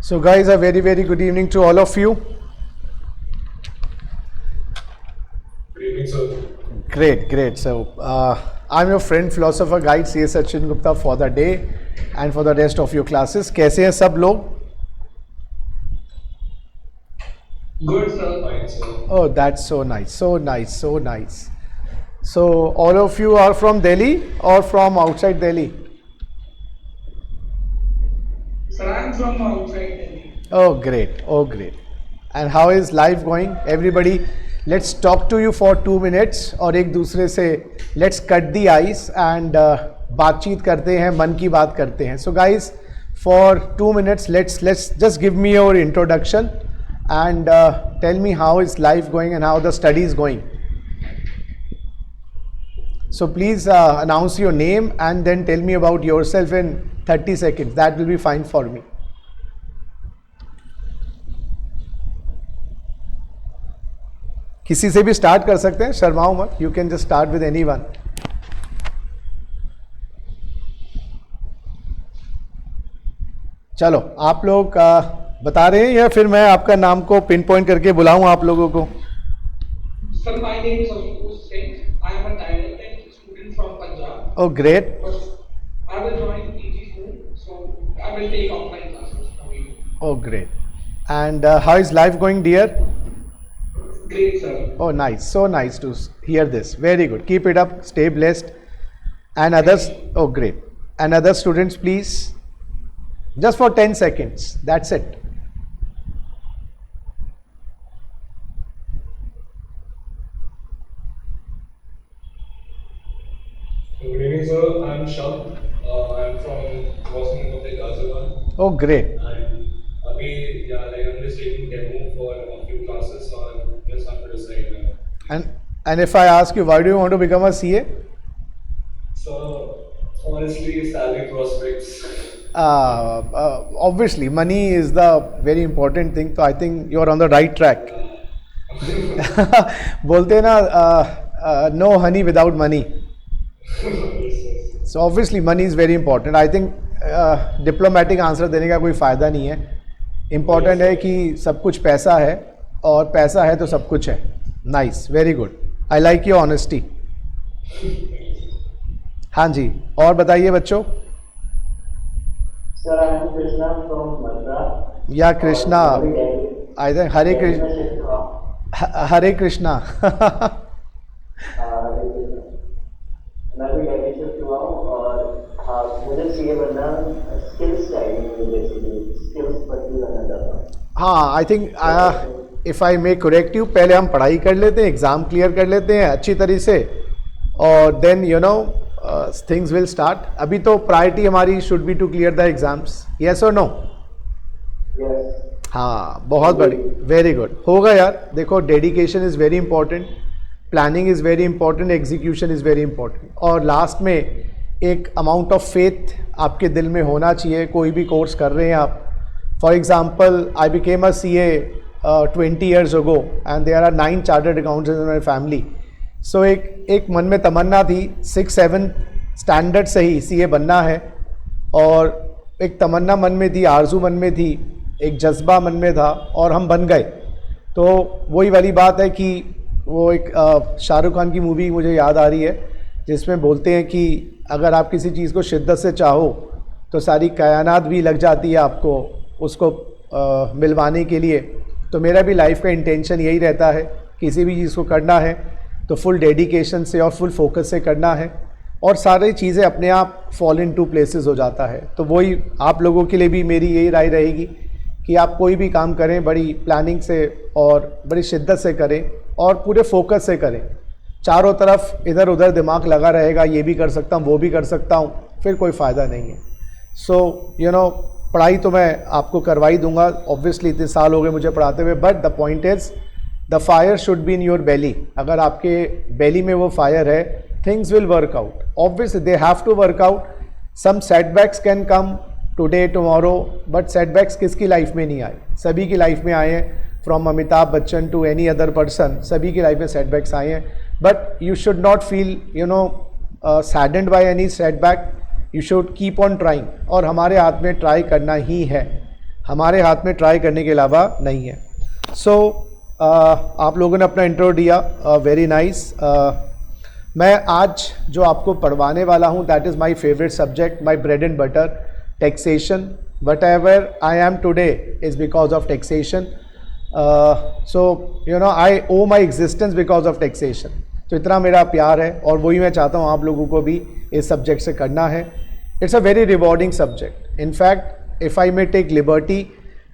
So guys, a very good evening to all of you. Good evening, sir. Great. So I'm your friend philosopher guide C.S. Sachin Gupta for the day and for the rest of your classes. कैसे हैं सब लोग? Good, sir. Fine, sir. Oh, that's so nice. So all of you are from Delhi or from outside Delhi? Sir, I'm from outside Delhi. Oh, great. And how is life going? Everybody, let's talk to you for 2 minutes और एक दूसरे से let's cut the ice and बातचीत करते हैं, मन की बात करते हैं. So guys, for 2 minutes, let's just give me your introduction and tell me how is life going and how the study is going. So please announce your name and then tell me about yourself in 30 seconds. That will be fine for me. किसी से भी start कर सकते हैं, शर्माओ मत. You can just start with anyone. चलो आप लोग बता रहे हैं या फिर मैं आपका नाम को पिन पॉइंट करके बुलाऊं आप लोगों को? Sir, my name is Ashutosh Singh. I am a direct student from Punjab. Oh, great. But I will join PG soon, so I will take offline classes from you. Oh, great. And how is life going, dear? Great, sir. Oh, nice. So nice to hear this. Very good. Keep it up. Stay blessed. And others, oh, great. And other students, please. Just for 10 seconds. That's it. Good evening, sir. I'm Shab. I'm from Boston Republic, Azerbaijan. Oh, great. And I'm just taking demo for a few classes, so I'm just have to decide now. And if I ask you, why do you want to become a CA? So, honestly, salary prospects. Obviously, money is the very important thing. So I think you are on the right track. बोलते हैं ना, no honey without money. So obviously money is very important. I think diplomatic answer देने का कोई फ़ायदा नहीं है. Important है कि सब कुछ पैसा है और पैसा है तो सब कुछ है. Nice, very good. I like your honesty. हाँ जी, और बताइए बच्चों. Sir, I am Krishna from Madras. या Krishna, I think Hare Krishna. मैं भी डेली शिफ्ट हुआ हूँ और मुझे सीए बनना स्किल्स चाहिए, मुझे बेसिकली स्किल्स पर ही बनना चाहता हूँ. हाँ, I think if I may correct you, पहले हम पढ़ाई कर लेते हैं, एग्ज़ाम क्लियर कर लेते हैं अच्छी तरीके से और then you know things will start. अभी तो प्रायोरिटी हमारी should be to clear the exams. Yes और नो? यस. हाँ, बहुत बड़ी, वेरी गुड. होगा यार. देखो, dedication is very important, planning is very important, execution is very important और लास्ट में एक अमाउंट ऑफ फेथ आपके दिल में होना चाहिए. कोई भी कोर्स कर रहे हैं आप. For example, I became a CA 20 years ago and there are 9 chartered accountants in my family. So एक मन में तमन्ना थी 6-7 स्टैंडर्ड से ही CA बनना है और एक तमन्ना मन में थी, आरजू मन में थी, एक जज्बा मन में था और हम बन गए. तो वही वाली बात है कि वो एक शाहरुख खान की मूवी मुझे याद आ रही है जिसमें बोलते हैं कि अगर आप किसी चीज़ को शिद्दत से चाहो तो सारी कायनात भी लग जाती है आपको उसको मिलवाने के लिए. तो मेरा भी लाइफ का इंटेंशन यही रहता है, किसी भी चीज़ को करना है तो फुल डेडिकेशन से और फुल फोकस से करना है और सारी चीज़ें अपने आप फॉल इन टू प्लेसेस हो जाता है. तो वही आप लोगों के लिए भी मेरी यही राय रहेगी कि आप कोई भी काम करें बड़ी प्लानिंग से और बड़ी शिद्दत से करें और पूरे फोकस से करें. चारों तरफ इधर उधर दिमाग लगा रहेगा, ये भी कर सकता हूँ वो भी कर सकता हूँ, फिर कोई फ़ायदा नहीं है. सो यू नो, पढ़ाई तो मैं आपको करवा ही दूंगा. ऑब्वियसली इतने साल हो गए मुझे पढ़ाते हुए, but the point is the fire should be in your belly. अगर आपके बेली में वो फायर है, things will work out. Obviously they have to work out. Some setbacks can come today tomorrow, but setbacks किसकी life में नहीं आए? सभी की लाइफ में आए हैं. From Amitabh Bachchan to any other person, सभी की लाइफ में सेटबैक्स आए हैं. But you should not feel you know saddened by any setback. You should keep on trying और हमारे हाथ में ट्राई करना ही है. हमारे हाथ में ट्राई करने के अलावा नहीं है। सो आप लोगों ने अपना इंट्रो दिया, वेरी नाइस। मैं आज जो आपको पढ़वाने वाला हूँ that is my favourite subject, my bread and butter, taxation. Whatever I am today is because of taxation. So you know I owe my existence because of taxation. तो इतना मेरा प्यार है और वही मैं चाहता हूँ आप लोगों को भी इस सब्जेक्ट से करना है। It's a very rewarding subject. In fact if I may take liberty,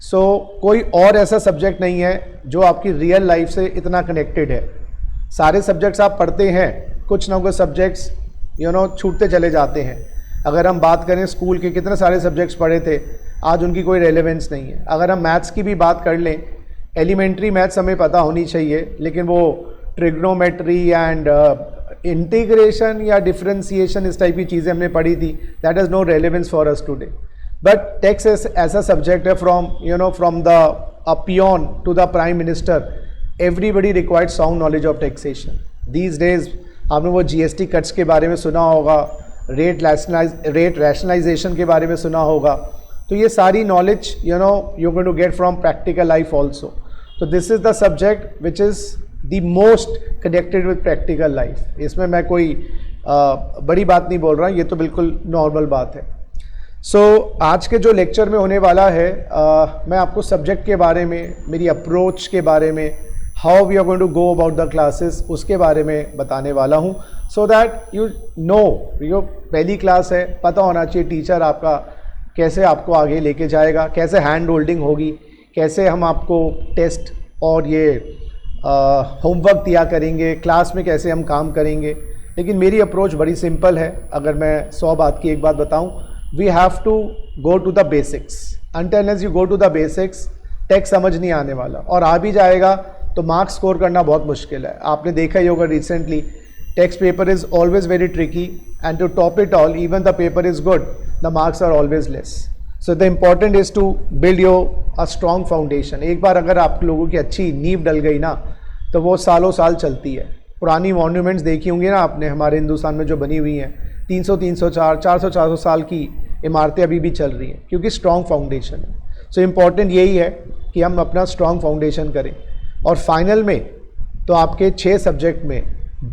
so कोई और ऐसा सब्जेक्ट नहीं है जो आपकी रियल लाइफ से इतना कनेक्टेड है। सारे सब्जेक्ट्स आप पढ़ते हैं, कुछ ना कुछ सब्जेक्ट्स छूटते चले जाते हैं। अगर हम बात करें स्कूल के कितने सारे सब्जेक्ट्स पढ़े थे, आज उनकी कोई रेलेवेंस नहीं है। अगर हम मैथ्स की भी बात कर लें, एलिमेंट्री मैथ्स हमें पता होनी चाहिए, लेकिन वो ट्रिग्नोमेट्री एंड इंटीग्रेशन या डिफरेंशिएशन इस टाइप की चीज़ें हमने पढ़ी थी, that has no relevance for us today. But tax ऐसा सब्जेक्ट है from the peon to the prime minister, everybody required sound knowledge of taxation. These days आपने वो जीएसटी कट्स के बारे में सुना होगा, रेट रैशनलाइजेशन के बारे में सुना होगा। तो ये सारी knowledge you going to get from practical life also. तो this is the subject which is the most connected with practical life. इसमें मैं कोई बड़ी बात नहीं बोल रहा, ये तो बिल्कुल नॉर्मल बात है। सो आज के जो लेक्चर में होने वाला है, मैं आपको सब्जेक्ट के बारे में, मेरी अप्रोच के बारे में, how we are going to go about the classes, उसके बारे में बताने वाला हूँ, सो दैट यू नो पहली क्लास है, पता होना चाहिए टीचर आपका कैसे आपको आगे लेके जाएगा, कैसे हैंड होल्डिंग होगी, कैसे हम आपको टेस्ट और ये होमवर्क दिया करेंगे, क्लास में कैसे हम काम करेंगे। लेकिन मेरी अप्रोच बड़ी सिंपल है। अगर मैं 100 बात की एक बात बताऊँ, we have to go to the basics. Until you go to the basics, tax समझ नहीं आने वाला, और आ भी जाएगा तो मार्क्स स्कोर करना बहुत मुश्किल है। आपने देखा ही होगा recently, tax paper is always very tricky and to top it all, even the paper is good, the marks are always less. So the important is to build your a strong foundation. एक बार अगर आप लोगों की अच्छी नींव डल गई ना, तो वो सालों साल चलती है। पुरानी मॉन्यूमेंट्स देखी होंगी ना आपने, हमारे हिंदुस्तान में जो बनी हुई हैं, 300-400 साल की इमारतें अभी भी चल रही हैं, क्योंकि स्ट्रॉन्ग फाउंडेशन है। सो इम्पॉर्टेंट यही है कि हम अपना स्ट्रॉन्ग फाउंडेशन करें। और फाइनल में तो आपके 6 सब्जेक्ट में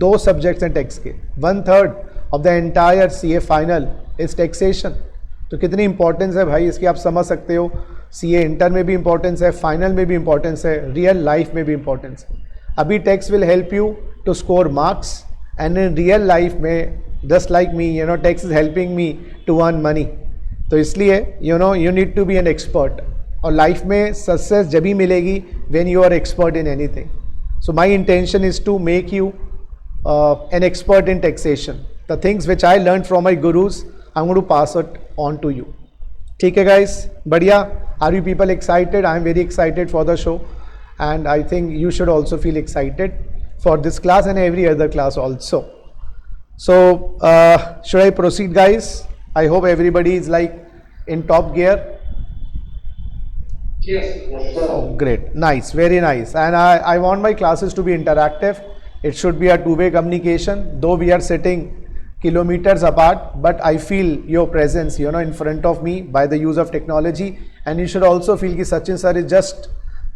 2 सब्जेक्ट्स हैं टैक्स के, 1/3 of the entire CA final is taxation. तो कितनी इंपॉर्टेंस है भाई इसकी, आप समझ सकते हो। सीए इंटर में भी इंपॉर्टेंस है, फाइनल में भी इंपॉर्टेंस है, रियल लाइफ में भी इंपॉर्टेंस है। अभी tax will help you to score marks, and in real life में just like me, tax is helping me to earn money. तो इसलिए you need to be an expert, और life में success जब ही मिलेगी when you are expert in anything. So my intention is to make you an expert in taxation. The things which I learn from my gurus, I am going to pass it on to you. ठीक है guys, बढ़िया। Are you people excited? I am very excited for the show, and I think you should also feel excited for this class and every other class also. So should I proceed guys? I hope everybody is like in top gear. Yes. Oh, great, nice, very nice. And I want my classes to be interactive. It should be a two-way communication, though we are sitting kilometers apart, but I feel your presence in front of me by the use of technology. And you should also feel ki Sachin sir is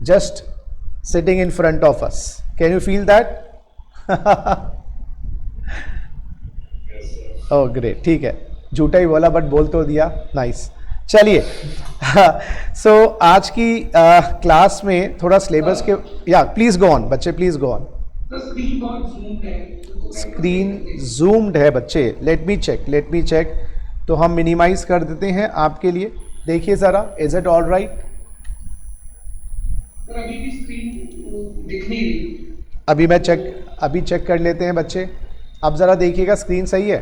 just sitting in front of us. Can you feel that? Yes, sir. Oh great, ठीक है, झूठा ही बोला but बोल तो दिया, nice. चलिए, सो आज की क्लास में थोड़ा सिलेबस के, या प्लीज गो ऑन बच्चे, please go on. Screen zoomed है बच्चे, लेट मी चेक। तो हम मिनिमाइज कर देते हैं आपके लिए, देखिए ज़रा, इज इट ऑल राइट? अभी भी स्क्रीन दिख नहीं रही। अभी चेक कर लेते हैं बच्चे। अब ज़रा देखिएगा, स्क्रीन सही है?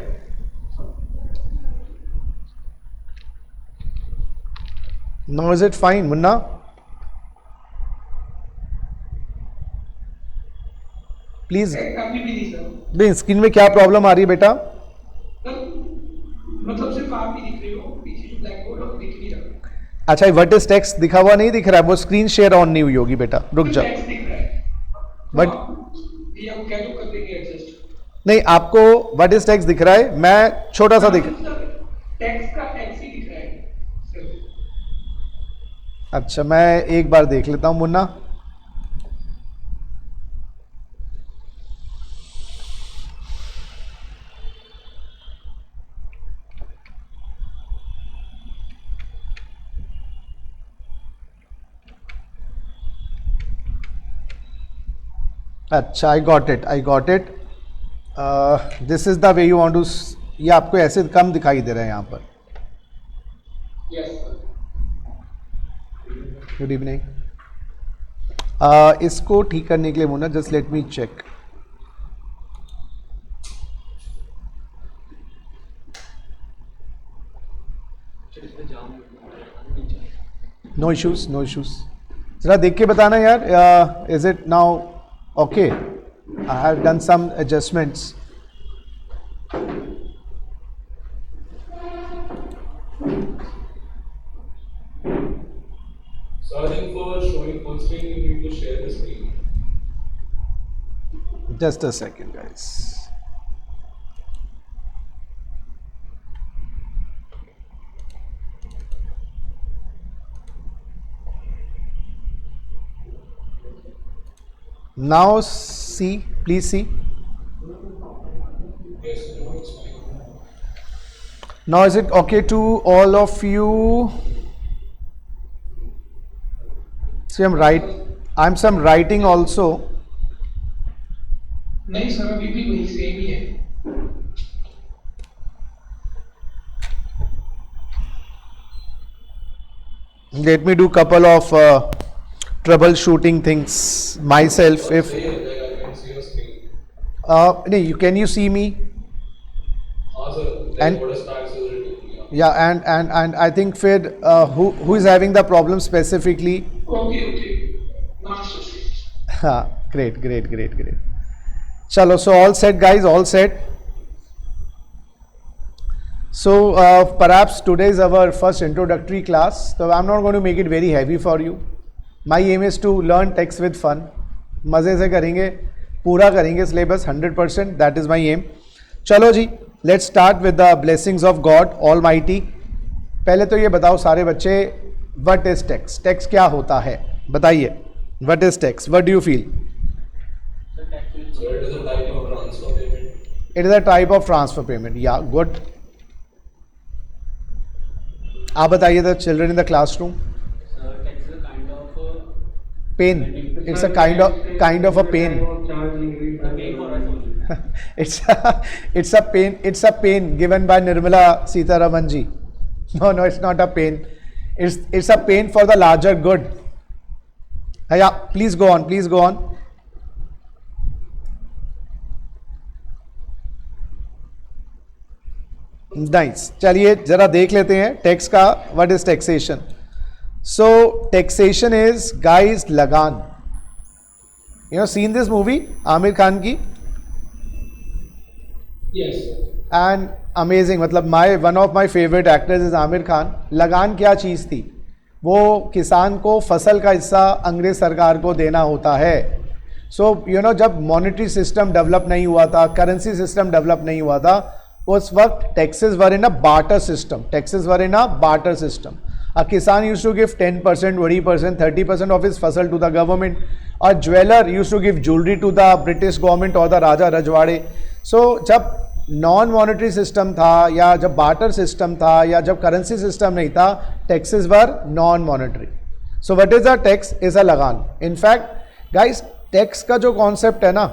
No, is it fine Munna? Please. अभी भी नहीं सर। नहीं, स्क्रीन में क्या प्रॉब्लम आ रही है बेटा? मतलब सिर्फ आप ही दिख रहे हो, पीछे जो ब्लैक बोर्ड है दिख नहीं रहा। अच्छा, व्हाट इज टेक्स्ट दिखा हुआ नहीं दिख रहा है, वो स्क्रीन शेयर ऑन नहीं हुई होगी बेटा, रुक जा। टेक्स्ट दिख रहा है। बट ये आपको क्या तो कर देंगे एडजस्ट। नहीं, आपको व्हाट इज टेक्स्ट दिख रहा है? मैं छोटा सा दिख, टेक्स्ट का टेक्स्ट ही दिख रहा है सिर्फ। अच्छा, मैं एक बार देख लेता हूँ मुन्ना। अच्छा, I got it, I got it. This is the way you want to. ये आपको ऐसे कम दिखाई दे रहा है यहाँ पर। Yes, sir. Good evening. इसको ठीक करने के लिए Munna, just let me check. No issues, no issues. जरा देख के बताना यार, is it now okay? I have done some adjustments. So I think for showing full screen, you need to share the screen. Just a second, guys. Now see, please see. Yes, no, it's fine. Now is it okay to all of you? See, I'm some writing also. नहीं sir, अभी भी वही same ही है। Let me do couple of troubleshooting things myself. If There, I can see your screen. no, can you see me? Sir, And- then what is tax is written? Yeah, and I think फिर who is having the problem specifically? Okay, okay. Master stage. हाँ, great, great, great, great. चलो, so all set guys, all set. So perhaps today is our first introductory class, so I'm not going to make it very heavy for you. My aim is to learn text with fun. मज़े से करेंगे, पूरा करेंगे syllabus 100%, that is my aim. चलो जी, let's start with the blessings of God Almighty. पहले तो ये बताओ सारे बच्चे, what is text? text क्या होता है? बताइए, what is text? What do you feel? So it is a type of transfer payment. It is a type of transfer payment. Yeah, good. आप बताइए the children in the classroom. Sir, tax is a kind of Pain. It's a kind of a pain. pay for us only. It's a pain given by Nirmala Sitharaman ji. No, it's not a pain. It's a pain for the larger good. Yeah, please go on. Please go on. Nice, चलिए जरा देख लेते हैं tax का। What is taxation? So taxation is guys lagaan. You know seen this movie Aamir Khan की? Yes, sir. And amazing, मतलब one of my favourite actors is Aamir Khan. लगान क्या चीज़ थी? वो किसान को फसल का हिस्सा अंग्रेज सरकार को देना होता है। सो यू नो, जब मॉनेटरी सिस्टम डेवलप नहीं हुआ था, करेंसी सिस्टम डेवलप नहीं हुआ था, उस वक्त taxes were in a barter system. Taxes were in a barter system. A kisan used to give 10%, 20%, 30% of his fasal to the government. A jeweller used to give jewellery to the British government और the raja rajwade. So जब non monetary system था, या जब barter system था, या जब currency system नहीं था, taxes were non monetary. So what is a tax? Is a lagaan. In fact guys, tax का जो कॉन्सेप्ट है ना,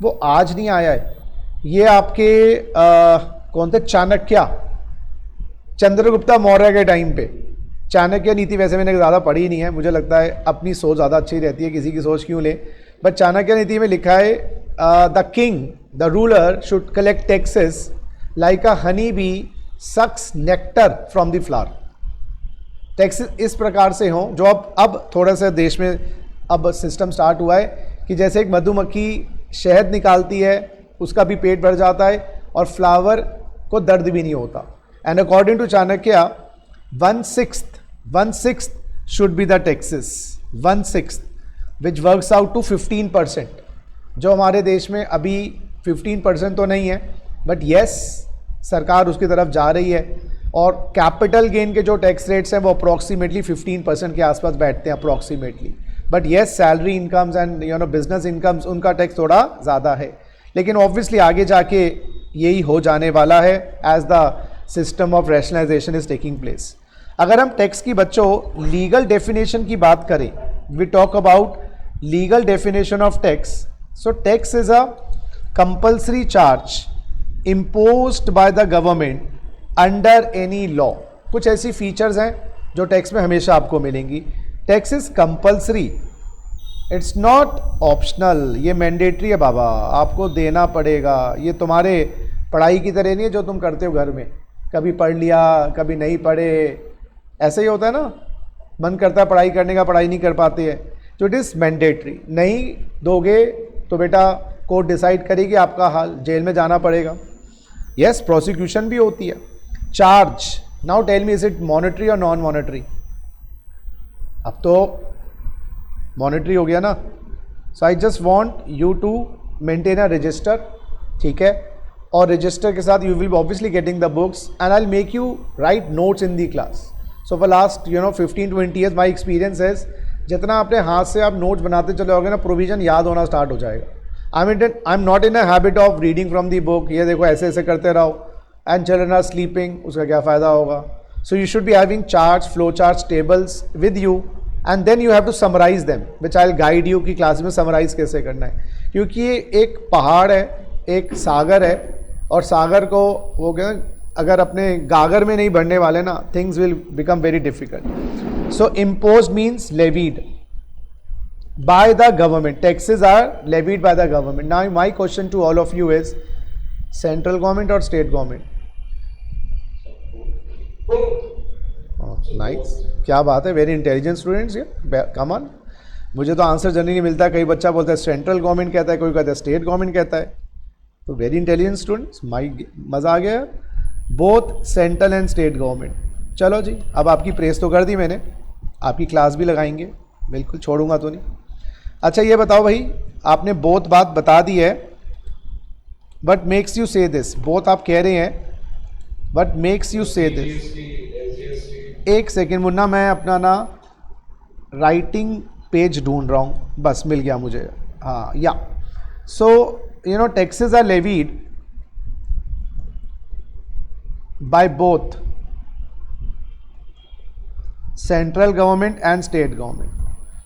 वो आज नहीं आया है। ये आपके कौन थे, चाणक्य, चंद्रगुप्ता मौर्य के टाइम पे। चाणक्य नीति वैसे मैंने ज़्यादा पढ़ी नहीं है, मुझे लगता है अपनी सोच ज़्यादा अच्छी रहती है, किसी की सोच क्यों ले। बट चाणक्य नीति में लिखा है the king, the ruler should collect taxes like a honey bee sucks nectar from the flower. Taxes इस प्रकार से हों, जो अब थोड़ा सा देश में अब सिस्टम स्टार्ट हुआ है कि जैसे एक मधुमक्खी शहद निकालती है, उसका भी पेट भर जाता है और फ्लावर को दर्द भी नहीं होता। And according to Chanakya, 1/6 should be the taxes. 1/6 which works out to 15%। जो हमारे देश में अभी 15% तो नहीं है, बट येस, सरकार उसकी तरफ जा रही है। और कैपिटल गेन के जो टैक्स रेट्स हैं वो अप्रॉक्सीमेटली 15% के आसपास बैठते हैं approximately. But yes, salary incomes and business incomes उनका टैक्स थोड़ा ज़्यादा है, लेकिन ऑब्वियसली आगे जाके यही हो जाने वाला है as the system of rationalisation is taking place. अगर हम टैक्स की बच्चों लीगल डेफिनेशन की बात करें, we talk about legal definition of tax. So tax is a compulsory charge imposed by the government under any law. कुछ ऐसी features हैं जो टैक्स में हमेशा आपको मिलेंगी. Tax is compulsory, it's not optional. ये मैंडेटरी है बाबा, आपको देना पड़ेगा. ये तुम्हारे पढ़ाई की तरह नहीं है जो तुम करते हो घर में, कभी पढ़ लिया कभी नहीं पढ़े, ऐसे ही होता है ना. मन करता है पढ़ाई करने का, पढ़ाई नहीं कर पाते हैं. तो इट इज़ मैंडेटरी. नहीं दोगे तो बेटा कोर्ट डिसाइड करेगी आपका हाल, जेल में जाना पड़ेगा. यस, प्रोसिक्यूशन भी होती है. Charge, now tell me, is it monetary और नॉन मॉनेटरी? अब तो मॉनेटरी हो गया ना. So I just want you to maintain a register, ठीक है, और रजिस्टर के साथ you will be obviously getting the books and I will make you write notes in the class. So for last 15-20 years my experience है, जितना अपने हाथ से आप नोट्स बनाते चलोगे ना, प्रोविजन याद होना स्टार्ट हो जाएगा. आई am not in a habit of reading from the book. ये देखो ऐसे ऐसे करते रहो एंड चिल्ड्रन आर स्लीपिंग, उसका क्या फ़ायदा होगा. So you should be having charts, flow charts, tables with you and then you have to summarise them, which I will guide you कि क्लास में समराइज कैसे करना है. क्योंकि ये एक पहाड़ है, एक सागर है, और सागर को वो क्या, अगर अपने गागर में नहीं बढ़ने वाले ना, things will become very difficult. So impose means levied by the government. Taxes are levied by the government. Now my question to all of you is, central government or state government? Oh, nice. क्या बात है, very intelligent students ये, come on. मुझे तो answer generally मिलता है, कई बच्चा बोलता है सेंट्रल गवर्नमेंट कहता है, कोई कहता है स्टेट गवर्नमेंट कहता है. तो वेरी इंटेलिजेंट स्टूडेंट्स, मज़ा आ गया. Both central and state government. चलो जी, अब आपकी प्रेस तो कर दी मैंने, आपकी क्लास भी लगाएंगे, बिल्कुल छोड़ूंगा तो नहीं. अच्छा ये बताओ भाई, आपने बोथ बात बता दी है, बट मेक्स यू से दिस. बोथ आप कह रहे हैं, बट मेक्स यू से दिस. एक सेकेंड मुन्ना, मैं अपना ना राइटिंग पेज ढूंढ रहा हूँ, बस मिल गया मुझे. हाँ, yeah so taxes are levied by both central government and state government.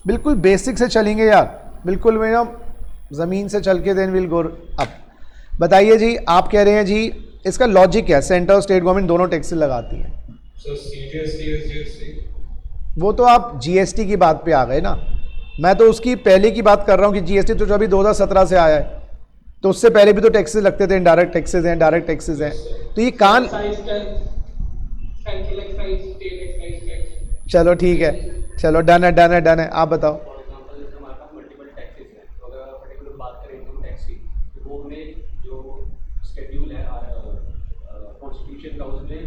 बिल्कुल बेसिक से चलेंगे यार, बिल्कुल मैं ना ज़मीन से चल के देन विल गो अप. बताइए जी, आप कह रहे हैं जी, इसका लॉजिक क्या है? सेंट्रल और स्टेट गवर्नमेंट दोनों टैक्सेस लगाती हैं. So CGST is GST. वो तो आप जीएसटी की बात पे आ गए ना, मैं तो उसकी पहले की बात कर रहा हूँ कि जीएसटी तो जो अभी 2017 से आया है, तो उससे पहले भी तो टैक्सेस लगते थे, इनडायरेक्ट टैक्सेस हैं, डायरेक्ट टैक्सेस हैं. तो ये कान, चलो ठीक है, चलो डन है, डन है, डन है. आप बताओ. फॉर एग्जांपल जैसे हमारे पास मल्टीपल टैक्सेस हैं, तो अगर पर्टिकुलर बात करें इनकम टैक्स की, तो वो हमें जो शेड्यूल है कॉन्स्टिट्यूशन का, उसमें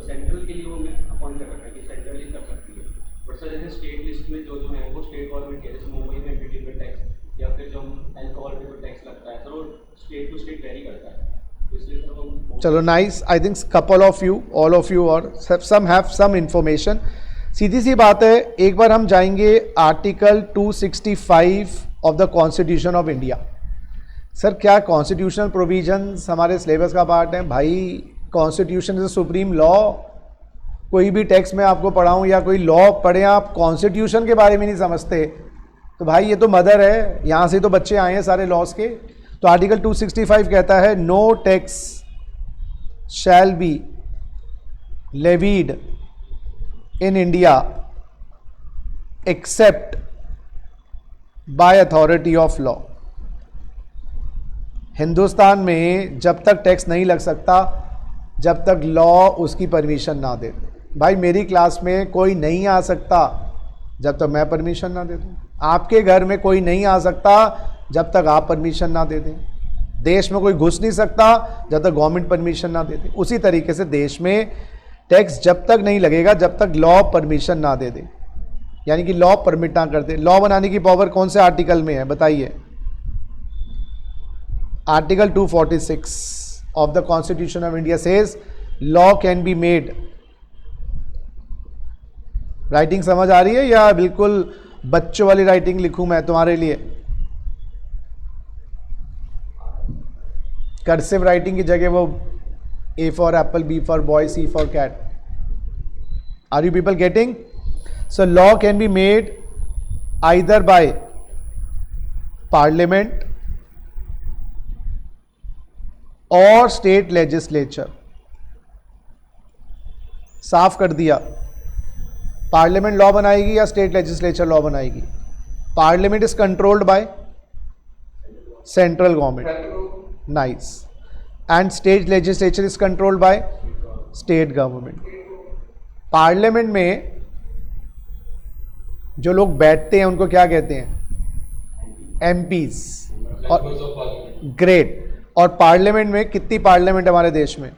सेंट्रल के लिए वो हमें अपॉइंट कर रखा है कि सेंट्रल ही कर सकती है. बट सर जैसे स्टेट लिस्ट में जो है वो स्टेट गवर्नमेंट के, जैसे मुंबई में एंटरटेनमेंट टैक्स या फिर जो अल्कोहल पे जो टैक्स लगता है, सर वो स्टेट टू स्टेट वेरी करता है. इसलिए सर वो चलो nice. I think couple of you, all of you और सम हैव सम इंफॉर्मेशन. सीधी सी बात है, एक बार हम जाएंगे article 265 of the constitution of India. Sir क्या कॉन्स्टिट्यूशनल प्रोविजंस हमारे सिलेबस का पार्ट है? भाई constitution is a supreme law. कोई भी टेक्स्ट में आपको पढ़ाऊँ या कोई लॉ पढ़ें, आप कॉन्स्टिट्यूशन के बारे में नहीं समझते, तो भाई ये तो मदर है, यहाँ से तो बच्चे आए हैं सारे लॉज के. तो आर्टिकल 265 कहता है, no tax shall be levied in India except by authority of law. Hindustan में जब तक टैक्स नहीं लग सकता जब तक लॉ उसकी परमिशन ना दे. भाई मेरी क्लास में कोई नहीं आ सकता जब तक मैं परमिशन ना दे दूँ. आपके घर में कोई नहीं आ सकता जब तक आप परमिशन ना दे दें. देश में कोई घुस नहीं सकता जब तक गवर्नमेंट परमिशन ना दे दे. उसी तरीके से देश में टैक्स जब तक नहीं लगेगा जब तक लॉ परमिशन ना दे दे, यानी कि लॉ परमिट ना कर दे. लॉ बनाने की पावर कौन से आर्टिकल में है बताइए? Article 246 of the constitution of India says law can be made. Writing समझ आ रही है या बिल्कुल बच्चों वाली राइटिंग लिखूं मैं तुम्हारे लिए? कर्सिव राइटिंग की जगह वो A for apple, B for boy, C for cat. Are you people getting? So law can be made either by parliament और स्टेट लेजिस्लेचर। साफ कर दिया, पार्लियामेंट लॉ बनाएगी या स्टेट लेजिस्लेचर लॉ बनाएगी? Parliament is controlled by central government, nice, and state legislature is controlled by state government. Parliament में जो लोग बैठते हैं उनको क्या कहते हैं? एमपीज। और Members of Parliament. ग्रेट। और पार्लियामेंट में कितनी पार्लियामेंट है हमारे देश में?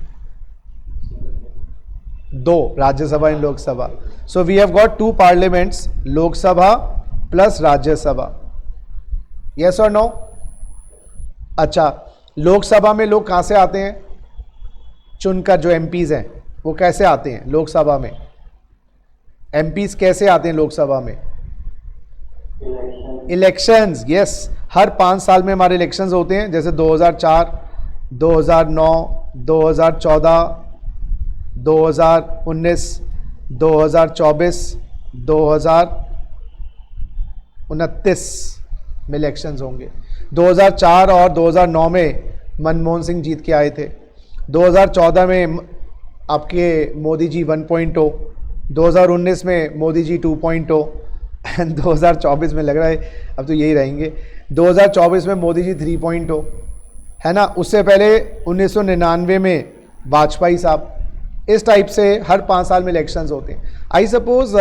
2, Rajya Sabha and Lok Sabha. So we have got 2 parliaments, Lok Sabha plus Rajya Sabha. Yes और नो? अच्छा, लोकसभा में लोग कहां से आते हैं? चुनकर जो एमपीज हैं वो कैसे आते हैं लोकसभा में? एमपीज कैसे आते हैं लोकसभा में? इलेक्शंस। यस, हर 5 साल में हमारे इलेक्शंस होते हैं, जैसे 2004, 2009, 2014, 2019, 2024, 2029 में इलेक्शंस होंगे। 2004 और 2009 में मनमोहन सिंह जीत के आए थे। 2014 में आपके मोदी जी 1.0, 2019 में मोदी जी 2.0 एंड 2024 में लग रहा है अब तो यही रहेंगे, 2024 में मोदी जी 3.0, है ना। उससे पहले 1999 में वाजपेयी साहब। इस टाइप से हर 5 साल में इलेक्शंस होते हैं। आई सपोज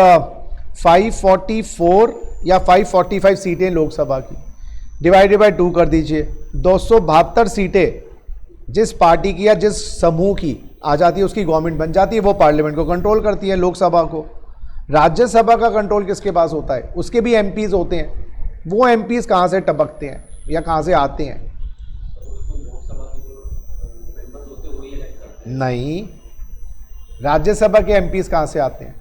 544 या 545 सीटें लोकसभा की, डिवाइडेड बाय 2 कर दीजिए, 272 सीटें जिस पार्टी की या जिस समूह की आ जाती है उसकी गवर्नमेंट बन जाती है, वो पार्लियामेंट को कंट्रोल करती है, लोकसभा को। राज्यसभा का कंट्रोल किसके पास होता है? उसके भी एमपीज होते हैं। वो एमपीज कहाँ से टपकते हैं या कहाँ से आते हैं? नहीं, राज्यसभा के एमपीज कहाँ से आते हैं?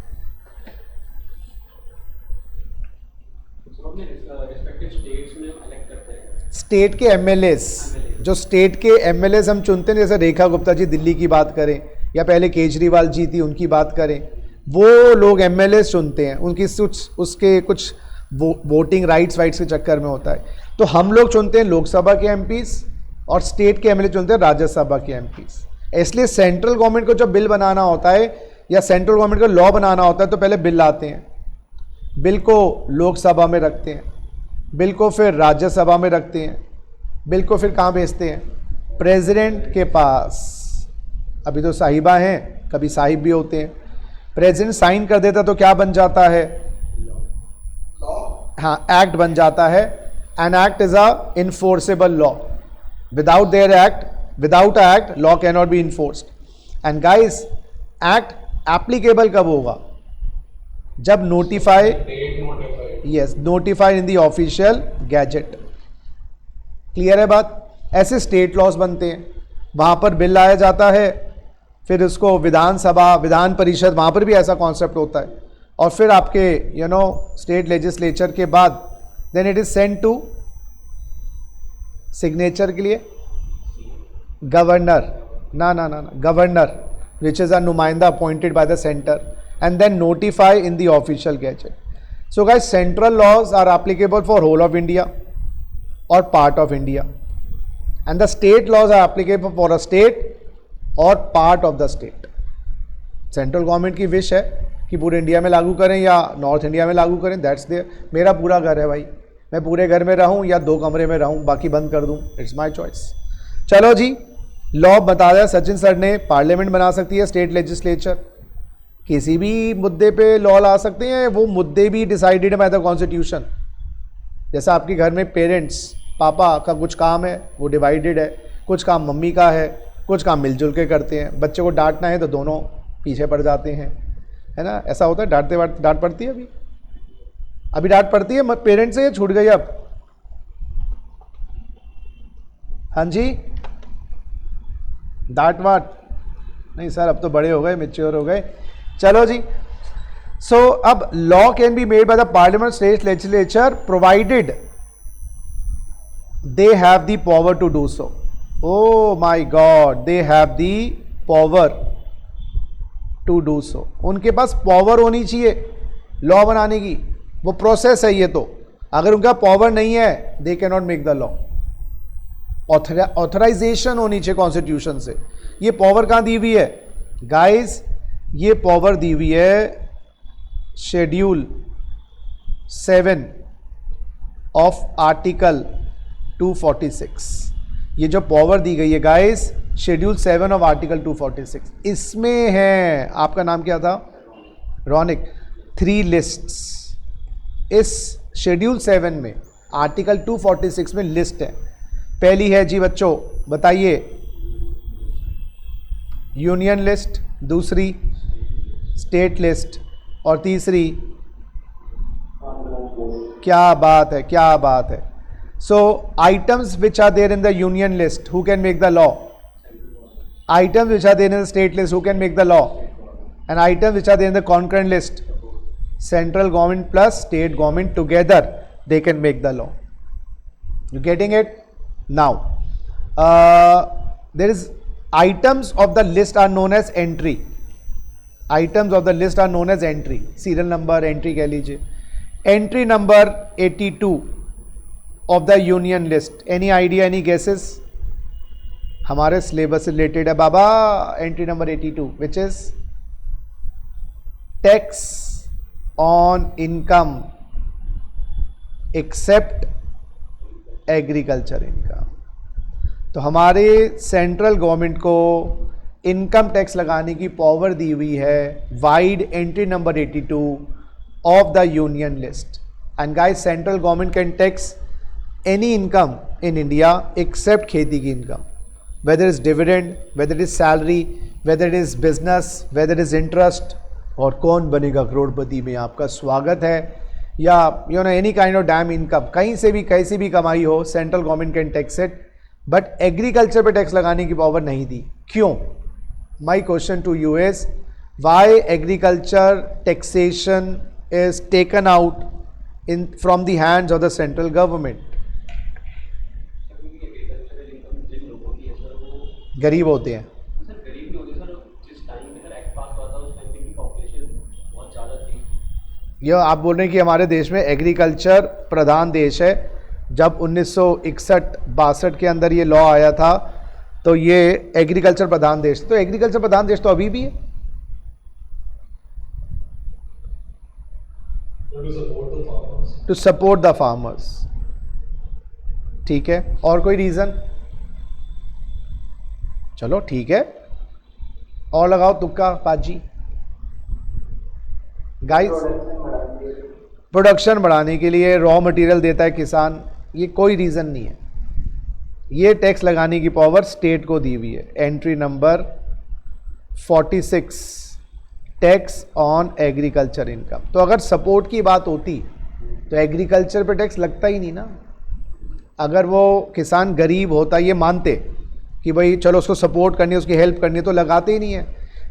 स्टेट के एमएलएस। जो स्टेट के एमएलएस हम चुनते हैं, जैसे रेखा गुप्ता जी दिल्ली की बात करें या पहले केजरीवाल जी थी उनकी बात करें, वो लोग एमएलएस चुनते हैं, उनकी उसके कुछ वोटिंग राइट्स के चक्कर में होता है। तो हम लोग चुनते हैं लोकसभा के एमपीज और स्टेट के एमएलए चुनते हैं राज्यसभा के एमपीज। इसलिए सेंट्रल गवर्नमेंट को जब बिल बनाना होता है या सेंट्रल गवर्नमेंट को लॉ बनाना होता है तो पहले बिल लाते हैं, बिल को लोकसभा में रखते हैं, बिल को फिर राज्यसभा में रखते हैं, बिल को फिर कहाँ भेजते हैं? प्रेसिडेंट के पास। अभी तो साहिबा हैं, कभी साहिब भी होते हैं। प्रेसिडेंट साइन कर देता तो क्या बन जाता है? हाँ, एक्ट बन जाता है। An act is a enforceable law. Without their act, without act law can not be enforced. And guys, act applicable कब होगा? जब notify, Date notified. Yes, notified in the official gazette. Clear है बात? ऐसे state laws बनते हैं, वहां पर बिल लाया जाता है, फिर उसको विधानसभा, विधान परिषद, वहां पर भी ऐसा कॉन्सेप्ट होता है, और फिर आपके स्टेट लेजिस्लेचर के बाद then it is send to signature के लिए गवर्नर, ना गवर्नर, विच इज अ नुमाइंदा appointed by the centre, and then notify in the official gazette. So guys, central laws are applicable for whole of India or part of India, and the state laws are applicable for a state or part of the state. Central government की wish है कि पूरे India में लागू करें या north India में लागू करें, दैट्स देयर। मेरा पूरा घर है भाई, मैं पूरे घर में रहूं या 2 कमरे में रहूं, बाकी बंद कर दूं, इट्स माय चॉइस। चलो जी, लॉ बता दिया सचिन सर ने। पार्लियामेंट बना सकती है, स्टेट लेजिस्लेचर किसी भी मुद्दे पे लॉ ला सकते हैं, वो मुद्दे भी डिसाइडेड बाय द कॉन्स्टिट्यूशन। जैसा आपके घर में पेरेंट्स, पापा का कुछ काम है वो डिवाइडेड है, कुछ काम मम्मी का है, कुछ काम मिलजुल के करते हैं। बच्चे को डांटना है तो दोनों पीछे पड़ जाते हैं, है ना। ऐसा होता है, डांट पड़ती है। अभी डांट पड़ती है पेरेंट्स से, छूट गई अब? हाँ जी, डांट वाट नहीं सर, अब तो बड़े हो गए, मेच्योर हो गए। चलो जी, सो अब law can be made by the parliament, state legislature, provided they have the power to do so. Oh my god, they have the power to do so. उनके पास पावर होनी चाहिए लॉ बनाने की, वो प्रोसेस है ये। तो अगर उनका पावर नहीं है, they can not make the law. Authorisation होनी चाहिए कॉन्स्टिट्यूशन से। ये पावर कहाँ दी हुई है गाइस? ये पावर दी हुई है शेड्यूल 7 ऑफ आर्टिकल 246। ये जो पावर दी गई है गाइस, शेड्यूल 7 ऑफ आर्टिकल 246, इसमें है, आपका नाम क्या था? रॉनिक। 3 लिस्ट्स इस शेड्यूल 7 में, आर्टिकल 246 में लिस्ट है। पहली है जी बच्चों, बताइए, यूनियन लिस्ट, दूसरी स्टेट लिस्ट, और तीसरी, क्या बात है, क्या बात है। So items which are there in the union list, who can make the law? Items which are there in the state list, who can make the law? And items which are there in the concurrent list, central government plus state government together, they can make the law. You getting it? Now there is items of the list are known as entry. Items of the list are known as entry. Serial number entry कह लीजिए। Entry number 82 of the union list. Any idea, any guesses? हमारे syllabus से related है बाबा। Entry number 82 which is tax on income except agriculture income. तो हमारे central government को income tax लगाने की पावर दी हुई है vide entry number 82 of the union list. And guys, central government can tax any income in India except खेती की income, whether is dividend, whether is salary, whether is business, whether is interest. और कौन बनेगा करोड़पति में आपका स्वागत है। या you know any kind of damn income, कहीं से भी कैसी भी कमाई हो, central government can tax it, but agriculture पे टैक्स लगाने की पावर नहीं दी। क्यों? My question to you is, why agriculture taxation is taken out in from the hands of the central government? गरीब होते हैं। यह आप बोल रहे हैं कि हमारे देश में एग्रीकल्चर प्रधान देश है। जब 1961-62 के अंदर ये लॉ आया था तो ये एग्रीकल्चर प्रधान देश, तो एग्रीकल्चर प्रधान देश तो अभी भी है। To support the farmers. ठीक है, और कोई रीजन? चलो ठीक है, और लगाओ तुक्का पाजी। गाइस, प्रोडक्शन बढ़ाने के लिए रॉ मटेरियल देता है किसान, ये कोई रीज़न नहीं है। ये टैक्स लगाने की पावर स्टेट को दी हुई है। Entry number 46, tax on agriculture income. तो अगर सपोर्ट की बात होती तो एग्रीकल्चर पे टैक्स लगता ही नहीं ना। अगर वो किसान गरीब होता, ये मानते कि भाई चलो उसको सपोर्ट करनी है, उसकी हेल्प करनी है, तो लगाते ही नहीं है।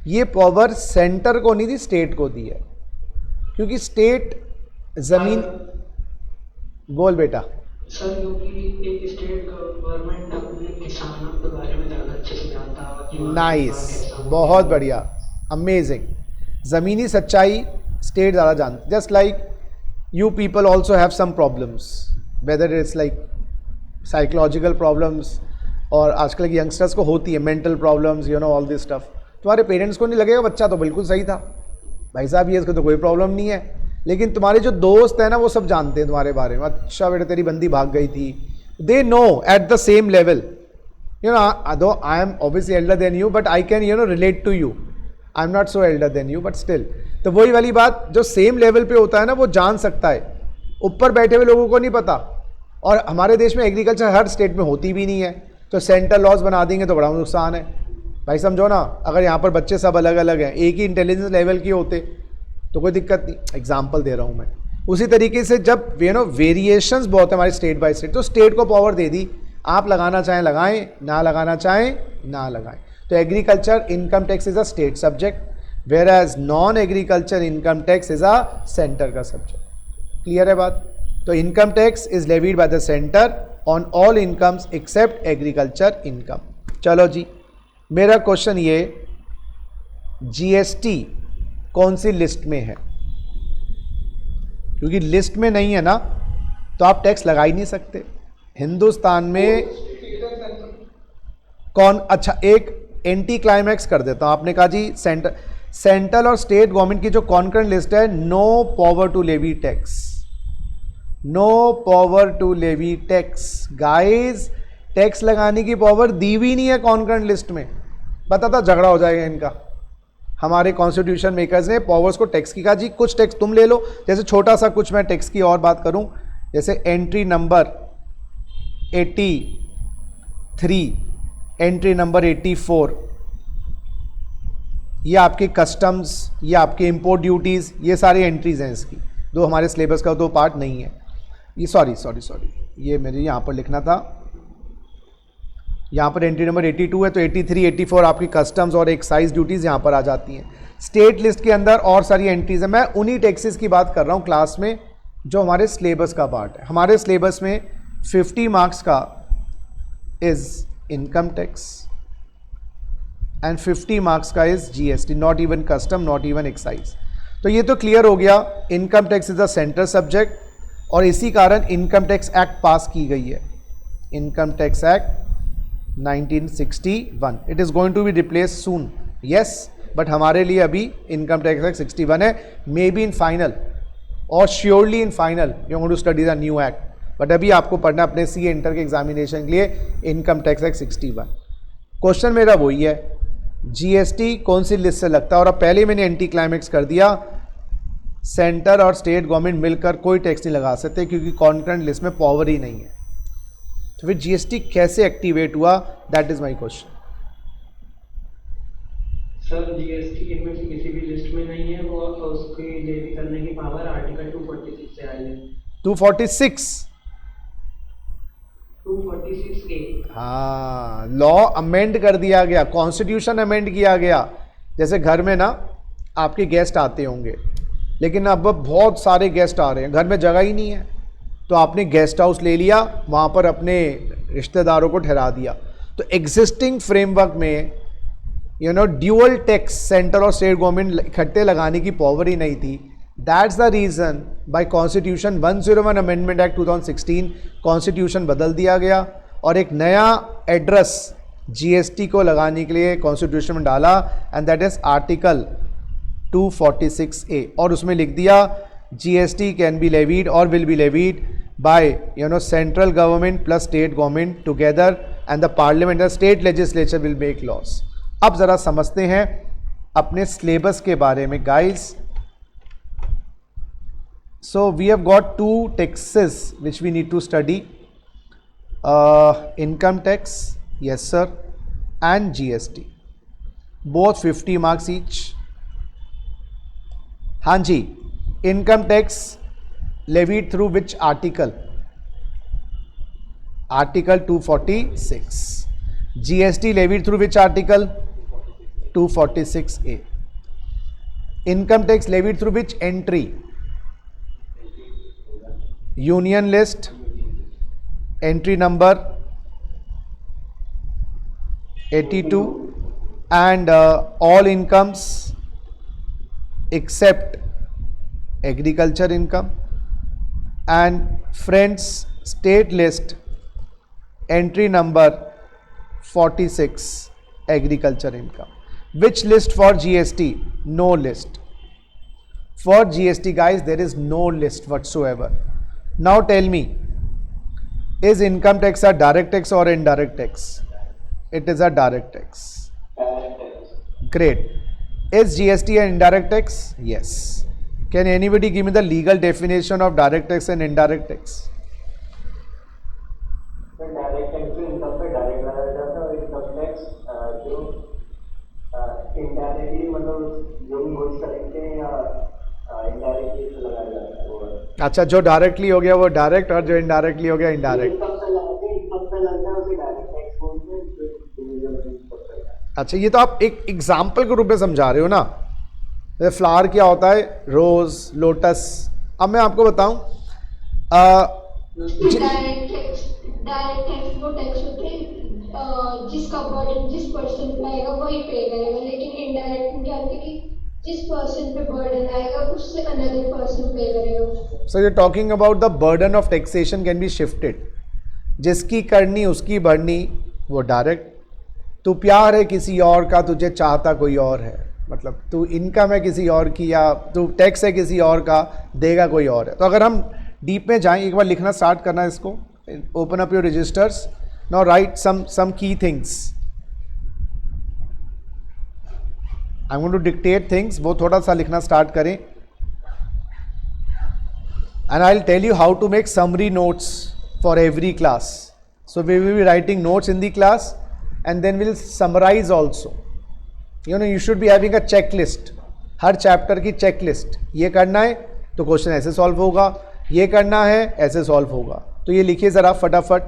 ये पावर सेंटर को नहीं दी, स्टेट को दी है, क्योंकि स्टेट जमीन। बोल बेटा। सर, क्योंकि एक स्टेट गवर्नमेंट अपने किसानों के बारे में ज़्यादा अच्छे से जानता है। नाइस, बहुत बढ़िया, अमेजिंग। ज़मीनी सच्चाई स्टेट ज़्यादा जानती। Just like you people also have some problems, whether it's like psychological problems, और आजकल के यंगस्टर्स को होती है mental problems, you know all this stuff. तुम्हारे पेरेंट्स को नहीं लगेगा बच्चा तो बिल्कुल सही था, भाई साहब ये इसको तो कोई प्रॉब्लम नहीं है, लेकिन तुम्हारे जो दोस्त हैं ना वो सब जानते हैं तुम्हारे बारे में। अच्छा बेटा तेरी बंदी भाग गई थी, they know at the same level, you know, though I am obviously elder than you, but I can you know relate to you. I am not so elder than you, but still. तो वही वाली बात, जो same level पे होता है ना वो जान सकता है, ऊपर बैठे हुए लोगों को नहीं पता। और हमारे देश में एग्रीकल्चर हर स्टेट में होती भी नहीं है, तो सेंट्रल लॉज बना देंगे तो बड़ा नुकसान है भाई, समझो ना। अगर यहाँ पर बच्चे सब अलग अलग हैं, एक ही इंटेलिजेंस लेवल के होते तो कोई दिक्कत नहीं। एग्जाम्पल दे रहा हूँ मैं। उसी तरीके से जब यू नो वेरिएशंस बहुत है हमारे स्टेट बाय स्टेट, तो स्टेट को पावर दे दी, आप लगाना चाहें लगाएं, ना लगाना चाहें ना लगाएं। तो agriculture income tax is a state subject, whereas non agriculture income tax is a centre का सब्जेक्ट। क्लियर है बात? तो income tax is levied by the centre on all incomes except agriculture income. चलो जी, मेरा question ये, GST कौन सी list में है? क्योंकि लिस्ट में नहीं है ना, तो आप टैक्स लगा ही नहीं सकते हिंदुस्तान में। कौन? अच्छा, एक एंटी क्लाइमैक्स कर देता हूं। आपने कहा जी सेंट्रल और स्टेट गवर्नमेंट की जो कॉन्करेंट लिस्ट है, no power to levy tax, no power to levy tax. Guys, tax लगाने की पावर दी हुई नहीं है कॉन्करेंट लिस्ट में। पता था झगड़ा हो जाएगा इनका। हमारे कॉन्स्टिट्यूशन मेकर्स ने पावर्स को टैक्स की कहा जी कुछ टैक्स तुम ले लो। जैसे छोटा सा कुछ मैं टैक्स की और बात करूं, जैसे एंट्री नंबर 83, एंट्री नंबर 84, ये आपके कस्टम्स, ये आपके इंपोर्ट ड्यूटीज़, ये सारी एंट्रीज हैं इसकी। दो हमारे सिलेबस का दो पार्ट नहीं है ये। सॉरी, ये मेरे यहाँ पर लिखना था। यहाँ पर एंट्री नंबर 82 है, तो 83, 84 आपकी कस्टम्स और एक्साइज ड्यूटीज़ यहाँ पर आ जाती हैं। स्टेट लिस्ट के अंदर और सारी एंट्रीज हैं। मैं उन्हीं टैक्सेस की बात कर रहा हूँ क्लास में जो हमारे सिलेबस का पार्ट है। हमारे सिलेबस में 50 मार्क्स का is income tax and 50 marks का is GST, not even custom, not even excise. तो ये तो क्लियर हो गया, income tax is a central subject, और इसी कारण इनकम टैक्स एक्ट पास की गई है, income tax act 1961। It is going to be replace soon, yes, but हमारे लिए अभी इनकम टैक्स एक्ट 61 है। मे बी इन फाइनल और surely in final you going to study the new act, but अभी आपको पढ़ना अपने सी इंटर के एग्जामिनेशन के लिए इनकम टैक्स एक्ट 61। क्वेश्चन मेरा वही है, जीएसटी कौन सी लिस्ट से लगता है? और अब पहले मैंने एंटी क्लाइमैक्स कर दिया, सेंटर और स्टेट गवर्नमेंट मिलकर कोई टैक्स नहीं लगा सकते क्योंकि कॉन्करेंट लिस्ट में पावर ही नहीं है। तो फिर जीएसटी कैसे एक्टिवेट हुआ? That is my question. Sir, GST इनमें से किसी भी लिस्ट में नहीं है, वो उसकी लेवी करने की पावर आर्टिकल 246 से आई है। 246A। हाँ, लॉ अमेंड कर दिया गया, कॉन्स्टिट्यूशन अमेंड किया गया। जैसे घर में ना आपके गेस्ट आते होंगे, लेकिन अब बहुत सारे गेस्ट आ रहे हैं, घर में जगह ही नहीं है, तो आपने गेस्ट हाउस ले लिया, वहाँ पर अपने रिश्तेदारों को ठहरा दिया। तो एग्जिस्टिंग फ्रेमवर्क में ड्यूअल टैक्स सेंटर और स्टेट गवर्नमेंट इकट्ठे लगाने की पावर ही नहीं थी। That's the reason bye constitution 101 amendment act 2016 constitution बदल दिया गया और एक नया एड्रेस जीएसटी को लगाने के लिए कॉन्स्टिट्यूशन में डाला, and that is article 246A, और उसमें लिख दिया जीएसटी कैन बी लेवीड और will be levied by central government plus state government together, and the parliament and state legislature will make laws. अब ज़रा समझते हैं अपने सिलेबस के बारे में guys. So we have got two taxes which we need to study, income tax, yes sir, and GST, both 50 marks each. हाँ जी, income tax levied through which article? Article 246. GST levied through which article? 246A. Income tax levied through which entry? Union list, entry number 82, and all incomes except agriculture income, and friends state list entry number 46 agriculture income. Which list for GST? No list for GST guys, there is no list whatsoever. Now tell me, is income tax a direct tax or indirect tax? It is a direct tax. Great. Is GST an indirect tax? Yes. Can anybody give me the legal definition of direct tax and indirect tax? Direct tax income पे direct लगाया जाता है और income tax जो indirectly मतलब जो भी goods खरीदते हैं या इनडायरेक्टली लगाया जाता है वो। अच्छा, जो डायरेक्टली हो गया वो डायरेक्ट, और जो इनडायरेक्टली हो गया इनडायरेक्ट। इनकम पे लगता है उसे डायरेक्ट टैक्स बोलते हैं। अच्छा, ये तो आप एक एग्जाम्पल के रूप में समझा रहे हो ना। फ्लावर क्या होता है, रोज, लोटस। अब मैं आपको बताऊं, डायरेक्ट टैक्स वो टैक्स होते हैं जिसका बर्डन जिस पर्सन पे आएगा वही पे करेगा, लेकिन इनडायरेक्ट में क्या होता है कि जिस पर्सन पे बर्डन आएगा उससे अनदर पर्सन पे करेगा। So you talking about the burden of taxation can be shifted, जिसकी करनी उसकी भरनी, वो डायरेक्ट। तू प्यार है किसी और का, तुझे चाहता कोई और है, मतलब तू इनकम है किसी और की, या तू टैक्स है किसी और का, देगा कोई और है। तो अगर हम डीप में जाएं, एक बार लिखना स्टार्ट करना है इसको। Open up your registers, now write some key things. I want to dictate things, वो थोड़ा सा लिखना स्टार्ट करें। And I will tell you how to make summary notes for every class. So we will be writing notes in the class and then we'll summarize also. You know, you should be having a checklist, her chapter की checklist. ये करना है तो question ऐसे solve होगा, ये करना है ऐसे सॉल्व होगा। तो ये लिखिए ज़रा फटाफट।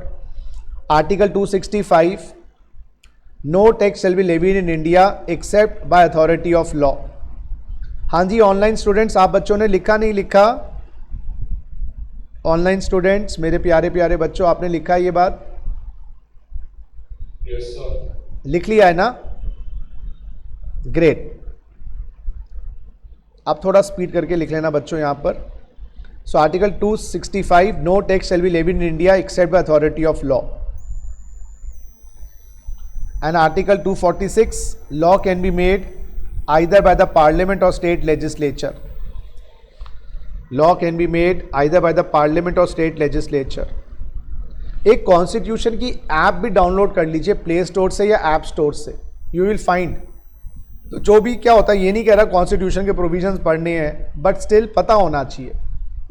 Article 265, no tax shall be levied in India except by authority of law. हाँ जी, ऑनलाइन स्टूडेंट्स, आप बच्चों ने लिखा नहीं लिखा? ऑनलाइन स्टूडेंट्स, मेरे प्यारे प्यारे बच्चों, आपने लिखा ये बात? Yes, sir. लिख लिया है ना? ग्रेट। आप थोड़ा स्पीड करके लिख लेना बच्चों यहाँ पर। So article 265, no tax shall be levied in India except by authority of law. And article 246, law can be made either by the parliament और state legislature. Law can be made either by the parliament और state legislature. एक constitution की app भी download कर लीजिए play store से या app store से, यू विल फाइंड। तो जो भी क्या होता है, ये नहीं कह रहा कॉन्स्टिट्यूशन के प्रोविजंस पढ़ने हैं, बट स्टिल पता होना चाहिए।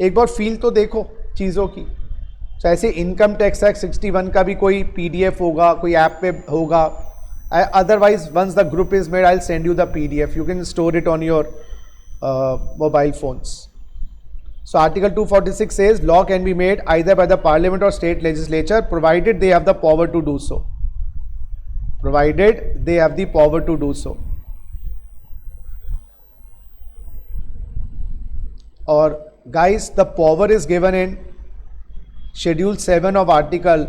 एक बार फील तो देखो चीज़ों की। तो ऐसे इनकम टैक्स एक्ट 61 का भी कोई PDF होगा, कोई ऐप पे होगा। Otherwise once the group is made, I will send you the PDF, you can store it on your mobile phones. So Article 246 says law can be made either by the Parliament or state legislature provided they have the power to do so. Provided they have the power to do so. Or guys, the power is given in Schedule 7 of Article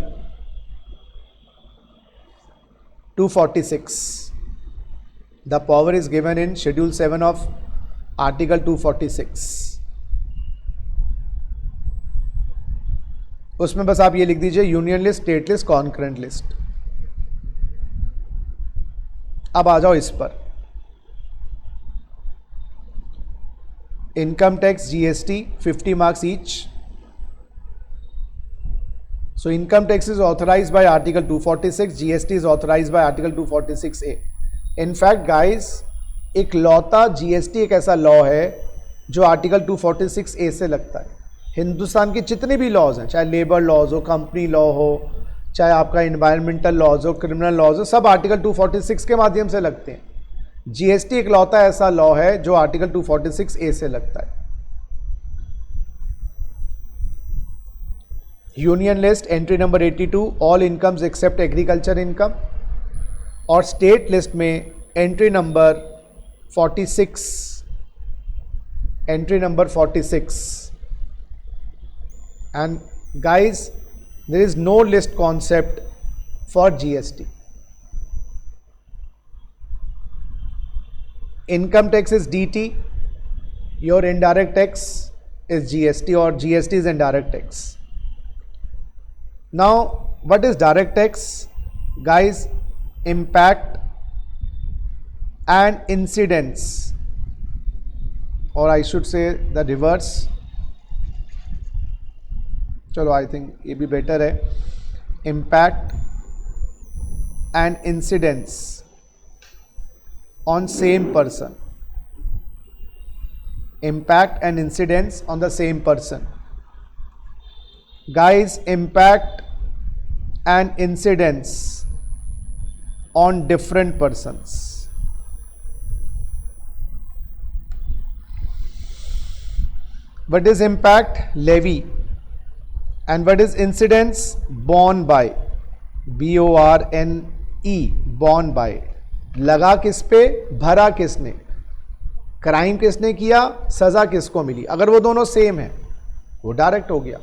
246. The power is given in Schedule 7 of Article 246. उसमें बस आप ये लिख दीजिए, union list, state list, concurrent list. अब आ जाओ इस पर। Income tax, GST, 50 marks each. So income tax is authorised bye article 246, GST is authorised bye article 246A। In fact guys, एक लौता GST एक ऐसा लॉ है जो आर्टिकल 246A से लगता है। हिंदुस्तान के जितने भी लॉज हैं, चाहे लेबर लॉज हो, कंपनी लॉ हो, चाहे आपका इन्वायरमेंटल लॉज हो, क्रिमिनल लॉज हो, सब आर्टिकल 246 के माध्यम से लगते हैं। GST एक लौता ऐसा लॉ है जो आर्टिकल 246A से लगता है। Union list entry number 82, all incomes except agriculture income. और स्टेट लिस्ट में entry number 46, entry number 46। And guys, there is no list concept for GST. Income tax is DT, your indirect tax is GST, or GST is indirect tax. Now, what is direct tax? Guys, impact and incidence, or I should say the reverse. चलो, I think ये भी better है। Impact and incidence on same person. Impact and incidence on the same person. Guys, impact and incidence on different persons. What is impact? Levy. And what is incidence? Borne by. BORNE, borne by. लगा किस पे, भरा किसने, crime किसने किया, सजा किसको मिली। अगर वो दोनों सेम है वो डायरेक्ट हो गया,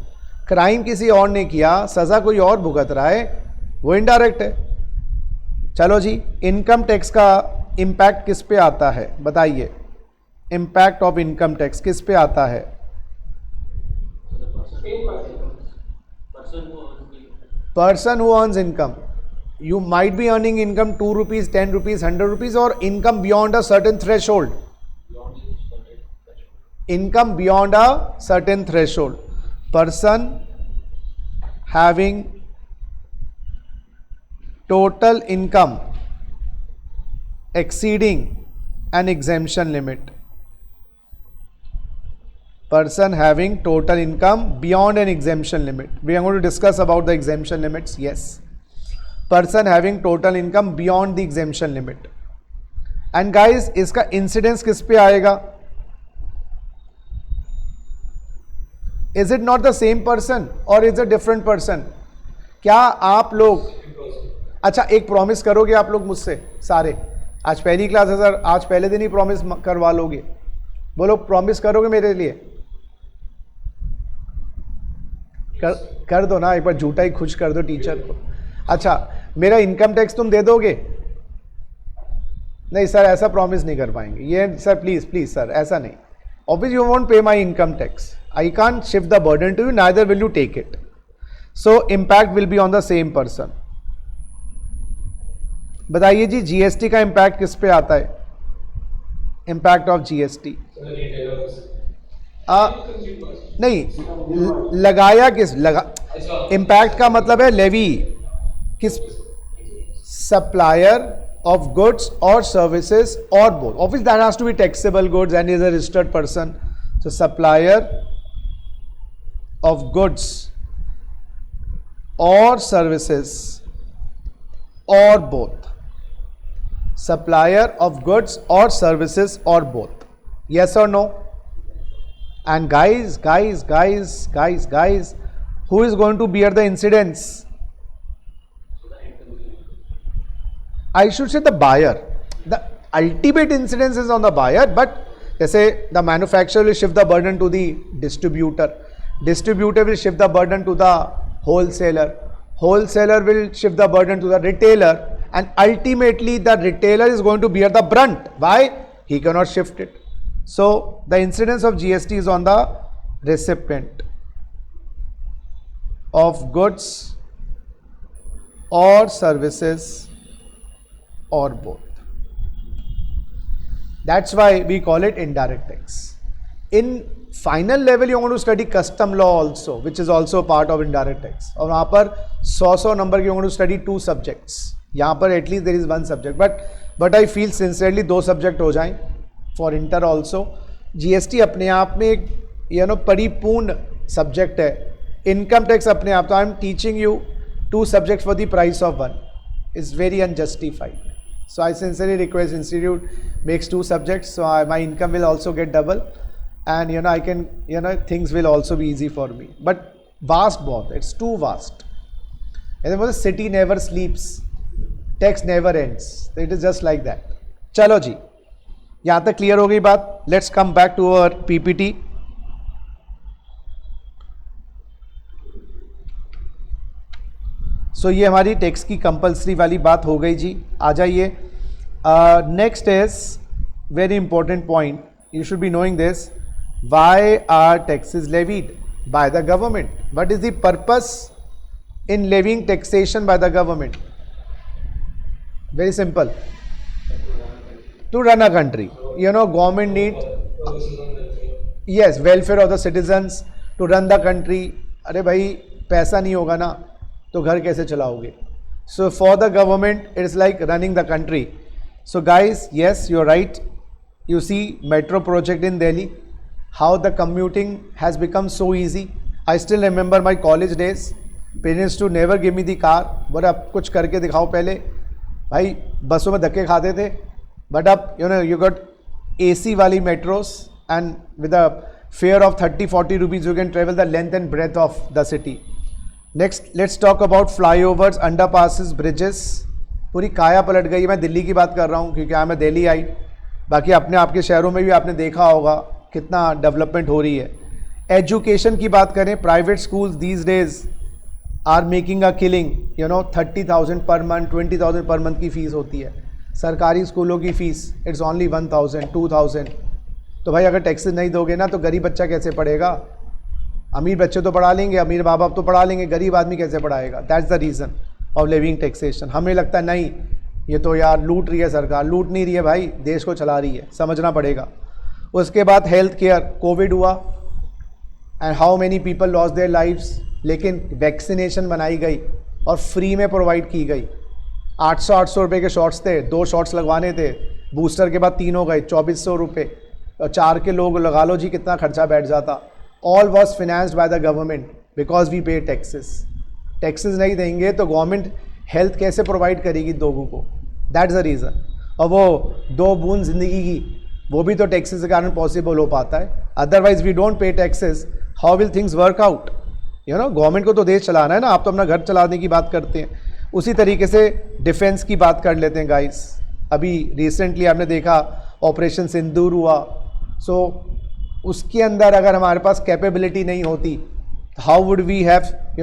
क्राइम किसी और ने किया, सजा कोई और भुगत रहा है, वो इनडायरेक्ट है। चलो जी, इनकम टैक्स का इम्पैक्ट किस पे आता है बताइए, इम्पैक्ट ऑफ इनकम टैक्स किस पे आता है? Person who earns income, you might be earning income 2 rupees, 10 rupees, 100 rupees, or income beyond a certain threshold. Income beyond a certain threshold. Person having total income exceeding an exemption limit. Person having total income beyond an exemption limit. We are going to discuss about the exemption limits. Yes. Person having total income beyond the exemption limit. And guys, इसका incidence किस पे आएगा? Is it not the same person or is it a different person? क्या आप लोग, अच्छा एक promise करोगे आप लोग मुझसे सारे, आज पहली क्लास है सर, आज पहले दिन ही प्रॉमिस करवा लोगे, बोलो प्रॉमिस करोगे मेरे लिए? कर दो ना, एक बार झूठा ही खुश कर दो टीचर को। अच्छा, मेरा इनकम टैक्स तुम दे दोगे? नहीं सर, ऐसा प्रॉमिस नहीं कर पाएंगे, ये सर प्लीज प्लीज सर ऐसा नहीं। Obviously you won't pay my income tax, I can't shift the burden to you, neither will you take it. So impact will be on the same person. बताइए जी, GST का impact किस पे आता है? Impact of GST नहीं, लगाया किस, लगा, इम्पैक्ट का मतलब है लेवी, किस, supplier of goods or services or both. Obviously that has to be taxable goods and is a registered person. So supplier of goods or services or both. Supplier of goods or services or both. Yes or no? And guys, who is going to bear the incidence? I should say the buyer. The ultimate incidence is on the buyer, but जैसे the manufacturer will shift the burden to the distributor. Distributor will shift the burden to the wholesaler. Wholesaler will shift the burden to the retailer, and ultimately the retailer is going to bear the brunt. Why? He cannot shift it. So the incidence of GST is on the recipient of goods or services or both. That's why we call it indirect tax. In final level you are going to study custom law also, which is also part of indirect tax. और वहाँ पर 100 number की you are going to study 2 subjects. यहाँ पर at least there is 1 subject, but I feel sincerely 2 subject हो जाएं for inter also. GST अपने आप में एक परिपूर्ण subject है. Income tax अपने आप, तो I am teaching you 2 subjects for the price of 1. It's very unjustified. So I sincerely request institute makes 2 subjects, so my income will also get double, and I can, things will also be easy for me. But vast बहुत, it's too vast. And then the city never sleeps, tax never ends. It is just like that. चलो जी, यहाँ तक clear हो गई बात. Let's come back to our PPT. सो ये हमारी tax की कंपलसरी वाली बात हो गई जी. आ जाइए, next is very important point, you should be knowing this. Why are taxes levied by the government? What is the purpose in levying taxation by the government? Very simple, to run a country. Government need, yes, welfare of the citizens, to run the country. अरे भाई पैसा नहीं होगा ना तो घर कैसे चलाओगे? So for the government it is like running the country. So guys, yes, you are right. You see metro project in Delhi, how the commuting has become so easy. I still remember my college days. Parents to never give me the car, but अब कुछ करके दिखाओ पहले. भाई बसों में धक्के खाते थे, but अब you got AC वाली metros, and with a fare of 30-40 rupees you can travel the length and breadth of the city. Next, let's talk about flyovers, underpasses, bridges. पूरी काया पलट गई। मैं दिल्ली की बात कर रहा हूँ क्योंकि आई एम ए दिल्ली आई, बाकी अपने आपके शहरों में भी आपने देखा होगा कितना डेवलपमेंट हो रही है। एजुकेशन की बात करें, private schools these days are making a killing, 30,000 per month, 20,000 per month की फ़ीस होती है। सरकारी स्कूलों की फ़ीस इट्स ओनली 1,000 2,000। तो भाई अगर टैक्सेस नहीं दोगे ना तो गरीब बच्चा कैसे पढ़ेगा? अमीर बच्चे तो पढ़ा लेंगे, अमीर माँ बाप तो पढ़ा लेंगे, गरीब आदमी कैसे पढ़ाएगा? That's the reason of levying taxation. हमें लगता है नहीं ये तो यार लूट रही है सरकार, लूट नहीं रही है भाई, देश को चला रही है, समझना पड़ेगा। उसके बाद हेल्थ केयर, कोविड हुआ and how many people loss their lives, लेकिन वैक्सीनेशन बनाई गई और फ्री में प्रोवाइड की गई। 800 रुपये के शॉट्स थे, 2 शॉट्स लगवाने थे, बूस्टर के बाद 3 हो गए, 2400 रुपये, और 4 के लोग लगा लो जी कितना खर्चा बैठ जाता। All was financed by the government because we pay taxes. Taxes नहीं देंगे तो गवर्नमेंट हेल्थ कैसे प्रोवाइड करेगी लोगों को? That's the reason. और वो 2 बूंद ज़िंदगी की, वो भी तो टैक्सेस के कारण पॉसिबल हो पाता है। Otherwise we don't pay taxes, how will things work out? Government को तो देश चलाना है ना, आप तो अपना घर चलाने की बात करते हैं। उसी तरीके से डिफेंस की बात कर लेते हैं गाइस। अभी रिसेंटली आपने देखा ऑपरेशन सिंदूर हुआ, सो उसके अंदर अगर हमारे पास कैपेबिलिटी नहीं होती, how would we have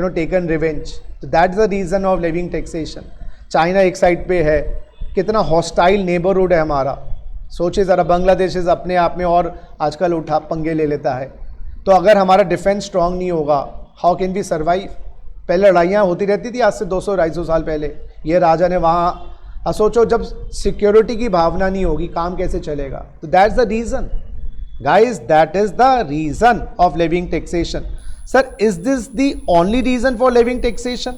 taken revenge? तो that's the reason of levying taxation. China एक साइड पे है, कितना हॉस्टाइल नेबरहुड है हमारा। सोचिए ज़रा, बांग्लादेश अपने आप में और आजकल उठा पंगे ले लेता है। तो अगर हमारा डिफेंस स्ट्रांग नहीं होगा, हाउ कैन वी सर्वाइव? पहले लड़ाइयाँ होती रहती थी आज से 200-250 साल पहले, ये राजा ने वहाँ। सोचो जब सिक्योरिटी की भावना नहीं होगी काम कैसे चलेगा? तो that's the reason guys, that is the reason of levying taxation. Sir, is this the only reason for levying taxation?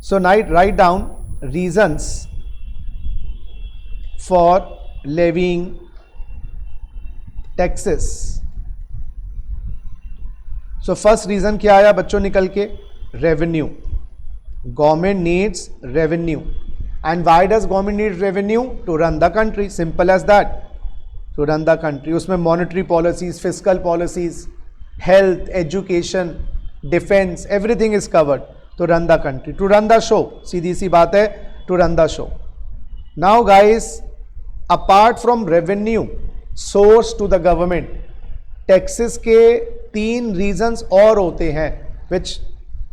So write down reasons for levying taxes. So first reason क्या आया बच्चों निकल के? Revenue. Government needs revenue. And why does government needs revenue? To run the country, simple as that, to run the country. उसमें monetary policies, fiscal policies, health, education, defence, everything is covered to run the country, to run the show. सीधी सी बात है, to run the show. Now guys, apart from revenue source to the government, taxes के 3 reasons और होते हैं which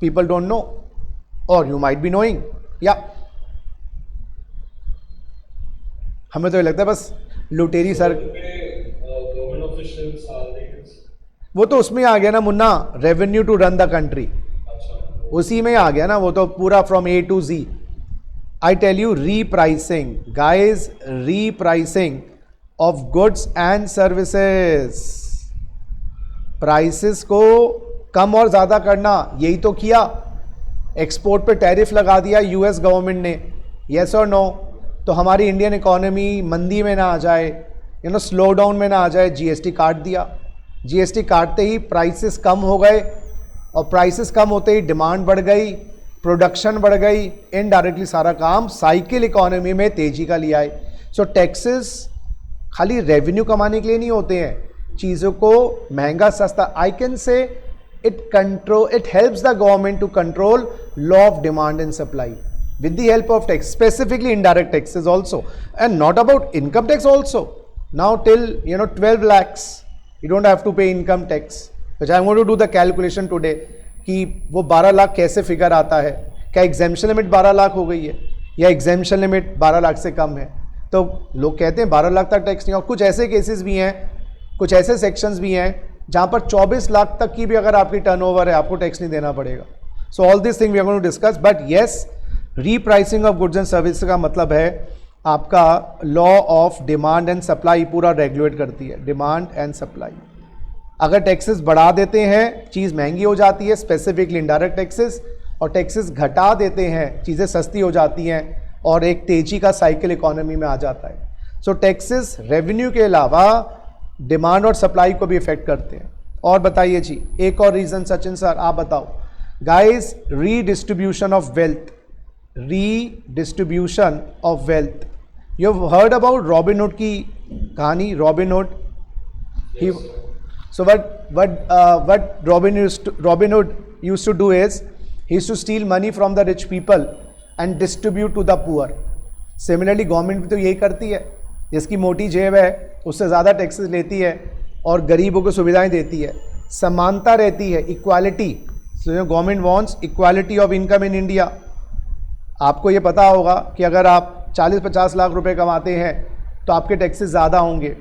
people don't know और you might be knowing. या हमें तो ये लगता है बस लुटेरी सर, गवर्नमेंट ऑफिशियल्स आर वो तो उसमें आ गया ना मुन्ना, revenue to run the country, उसी में आ गया ना वो तो पूरा from A to Z। I tell you, repricing guys, repricing of goods and services. Prices को कम और ज़्यादा करना, यही तो किया। एक्सपोर्ट पे टैरिफ लगा दिया यूएस गवर्नमेंट ने, येस और नो? तो हमारी इंडियन इकोनॉमी मंदी में ना आ जाए, स्लो डाउन में ना आ जाए, जीएसटी काट दिया। जीएसटी काटते ही प्राइसेस कम हो गए, और प्राइसेस कम होते ही डिमांड बढ़ गई, प्रोडक्शन बढ़ गई, इनडायरेक्टली सारा काम साइकिल इकोनॉमी में तेजी का लिया है। सो टैक्सेस खाली रेवेन्यू कमाने के लिए नहीं होते हैं, चीज़ों को महंगा सस्ता, I can say it helps the government to control law of demand and supply with the help of tax, specifically indirect taxes also, and not about income tax also. Now till 12 lakhs you don't have to pay income tax, which I'm going to do the calculation today कि वो 12 लाख कैसे figure आता है। क्या exemption limit 12 lakh हो गई है या एग्जेम्पशन लिमिट 12 लाख से कम है? तो लोग कहते हैं 12 लाख तक टैक्स नहीं। और कुछ ऐसे केसेस भी हैं, कुछ ऐसे सेक्शंस भी हैं जहाँ पर 24 लाख तक की भी अगर आपकी टर्नओवर है आपको टैक्स नहीं देना पड़ेगा। So all this thing we are going to discuss, but yes, repricing of goods and services का मतलब है आपका law of demand and supply पूरा रेगुलेट करती है, डिमांड एंड सप्लाई। अगर टैक्सेस बढ़ा देते हैं चीज़ महंगी हो जाती है, स्पेसिफिकली इनडायरेक्ट टैक्सेस, और टैक्सेस घटा देते हैं चीज़ें सस्ती हो जाती हैं और एक तेजी का साइकिल इकोनॉमी में आ जाता है। सो टैक्सेस रेवेन्यू के अलावा डिमांड और सप्लाई को भी इफेक्ट करते हैं। और बताइए जी, एक और रीज़न सचिन सर आप बताओ। Guys, redistribution of wealth, redistribution of wealth. You have heard about Robin Hood की कहानी, Robin Hood. So what Robin Hood used to do is he used to steal money from the rich people and distribute to the poor. Similarly government भी तो यही करती है, जिसकी मोटी जेब है उससे ज़्यादा टैक्सेस लेती है और गरीबों को सुविधाएं देती है, समानता रहती है, equality. So government wants equality of income in India. आपको ये पता होगा कि अगर आप 40-50 लाख रुपए कमाते हैं तो आपके टैक्सेस ज़्यादा होंगे,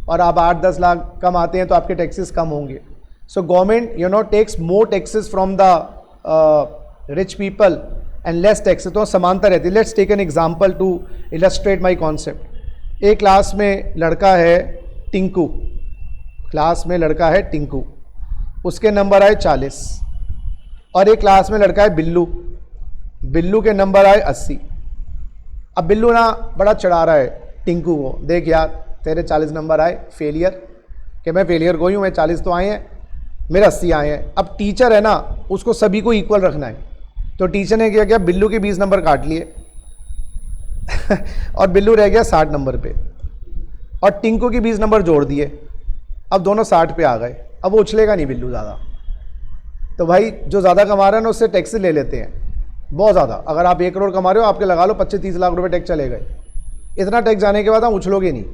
और आप 8-10 लाख कमाते हैं तो आपके टैक्सेस कम होंगे। So government takes more taxes from the rich people and less taxes, तो समानता रहती है। Let's take an example to illustrate my concept. एक क्लास में लड़का है टिंकू, क्लास में लड़का है टिंकू, उसके नंबर आए 40, और एक क्लास में लड़का है बिल्लू, बिल्लू के नंबर आए 80। अब बिल्लू ना बड़ा चढ़ा रहा है टिंकू को, देख यार तेरे 40 नंबर आए, फेलियर, कि मैं फेलियर कोई हूँ, मैं 40 तो आए हैं, मेरे 80 आए हैं। अब टीचर है ना, उसको सभी को इक्वल रखना है, तो टीचर ने क्या किया, बिल्लू के 20 नंबर काट लिए और बिल्लू रह गया 60 नंबर पे, और टिंकू की 20 नंबर जोड़ दिए, अब दोनों 60 पे आ गए। अब वो उछलेगा नहीं बिल्लू ज़्यादा, तो भाई जो ज़्यादा कमा रहे हैं ना उससे टैक्स ले लेते हैं बहुत ज़्यादा। अगर आप 1 करोड़ कमा रहे हो, आपके लगा लो 25-30 लाख रुपए टैक्स चले गए। इतना टैक्स जाने के बाद हम उछलोगे नहीं,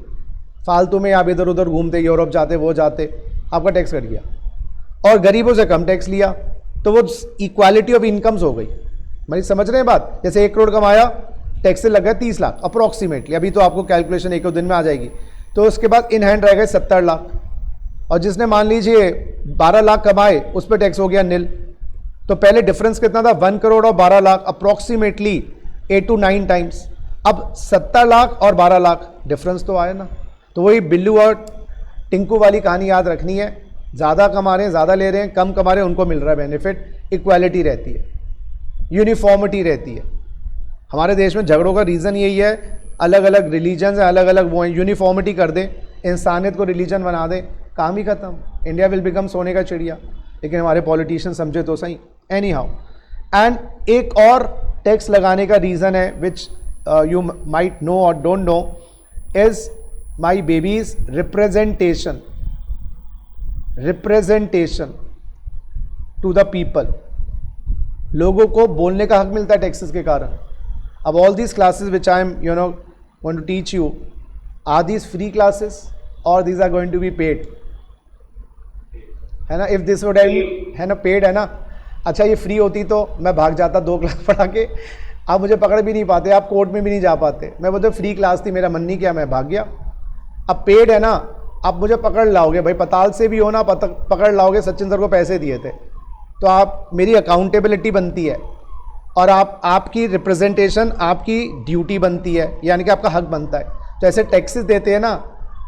फालतू में आप इधर उधर घूमते, यूरोप जाते, वो जाते, आपका टैक्स कट गया। और गरीबों से कम टैक्स लिया, तो वो इक्वालिटी ऑफ इनकम्स हो गई। मेरी समझ रहे हैं बात? जैसे 1 करोड़ कमाया, टैक्स से लग गया 30 लाख अप्रोक्सीमेटली, अभी तो आपको कैलकुलेशन 1 दिन में आ जाएगी, तो उसके बाद इन हैंड रह गए 70 लाख। और जिसने मान लीजिए 12 लाख कमाए, उस पर टैक्स हो गया नील। तो पहले डिफरेंस कितना था, 1 करोड़ और 12 लाख, अप्रोक्सीमेटली 8 to 9 टाइम्स। अब 70 लाख और 12 लाख डिफरेंस तो आया ना। तो वही बिल्लू और टिंकू वाली कहानी याद रखनी है, ज़्यादा कमा रहे हैं ज़्यादा ले रहे हैं, कम कमा रहे हैं उनको मिल रहा है बेनिफिट, इक्वालिटी रहती है, यूनिफॉर्मिटी रहती है। हमारे देश में झगड़ों का रीज़न यही है, अलग अलग रिलीजन है, अलग अलग वो हैं, यूनिफॉर्मिटी कर दें, इंसानियत को रिलीजन बना दें, काम ही खत्म, इंडिया विल बिकम सोने का चिड़िया। लेकिन हमारे पॉलिटिशियन समझे तो सही। एनी हाउ, एंड एक और टैक्स लगाने का रीज़न है विच यू माइट नो और don't know, is my babies representation, representation to the people. लोगों को बोलने का हक मिलता है टैक्सेस के कारण। अब all these classes which I am going to teach you, are these free classes और these are going to be paid, है ना? इफ दिस वुड है ना पेड, है ना? अच्छा ये फ्री होती तो मैं भाग जाता 2 क्लास पढ़ा के, आप मुझे पकड़ भी नहीं पाते, आप कोर्ट में भी नहीं जा पाते। मैं बोलते फ्री क्लास थी, मेरा मन नहीं किया, मैं भाग गया। अब पेड है ना, आप मुझे पकड़ लाओगे भाई, पताल से भी हो ना, पकड़ लाओगे, सचिन सर को पैसे दिए थे, तो आप मेरी अकाउंटेबिलिटी बनती है, और आपकी रिप्रेजेंटेशन आपकी ड्यूटी बनती है, यानी कि आपका हक बनता है। तो ऐसे टैक्सेस देते हैं ना,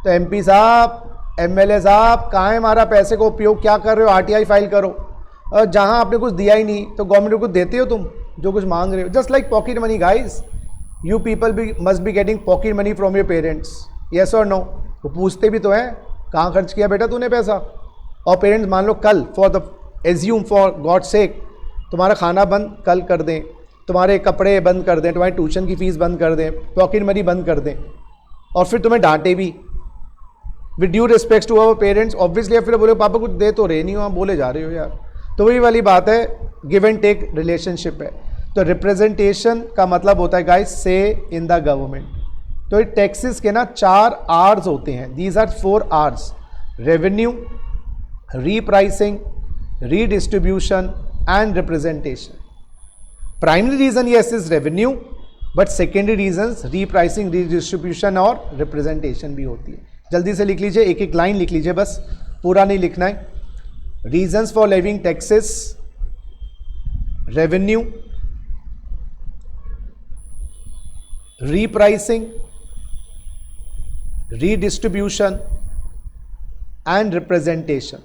तो MP साहब, MLA साहब, कहाँ है हमारा पैसे का उपयोग, क्या कर रहे हो, RTI फाइल करो। और जहाँ आपने कुछ दिया ही नहीं तो गवर्नमेंट को कुछ देते हो तुम, जो कुछ मांग रहे हो। Just like pocket money guys, you people भी must be getting pocket money from your parents, yes और नो? वो पूछते भी तो हैं, कहाँ खर्च किया बेटा तूने पैसा। और पेरेंट्स मान लो कल, for the assume for God sake, तुम्हारा खाना बंद कल कर दें, तुम्हारे कपड़े बंद कर दें, तुम्हारी ट्यूशन की फीस बंद कर दें, पॉकेट मनी बंद कर दें, और फिर तुम्हें डांटे भी। With due respect to our parents, obviously फिर बोले पापा कुछ दे तो रहे नहीं हो, आप बोले जा रहे हो यार। तो वही वाली बात है, गिव एंड टेक रिलेशनशिप है। तो रिप्रेजेंटेशन का मतलब होता है guys say in the government. तो टैक्सेस के ना 4 R's होते हैं, these are 4 R's, revenue, repricing, redistribution and representation. Primary reason yes is revenue, but secondary reason repricing, redistribution और रिप्रेजेंटेशन भी होती है। जल्दी से लिख लीजिए, एक एक लाइन लिख लीजिए, बस पूरा नहीं लिखना है। Reasons for levying taxes, revenue, repricing, redistribution and representation.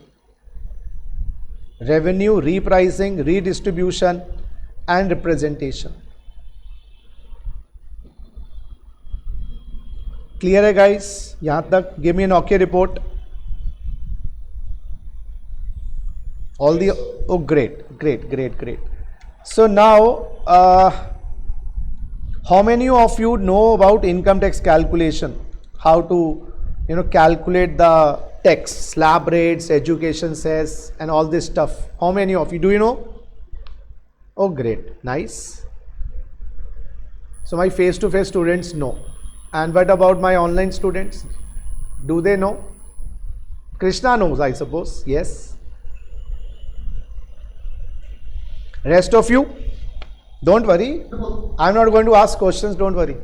Revenue, repricing, redistribution and representation. Clear है guys? यहाँ तक give me an okay report. All the oh great. So now how many of you know about income tax calculation? How to calculate the tax, slab rates, education cess and all this stuff? How many of you do you know? Oh great, nice. So my face-to-face students know. And what about my online students? Do they know? Krishna knows, I suppose. Yes. Rest of you, don't worry. I'm not going to ask questions, don't worry.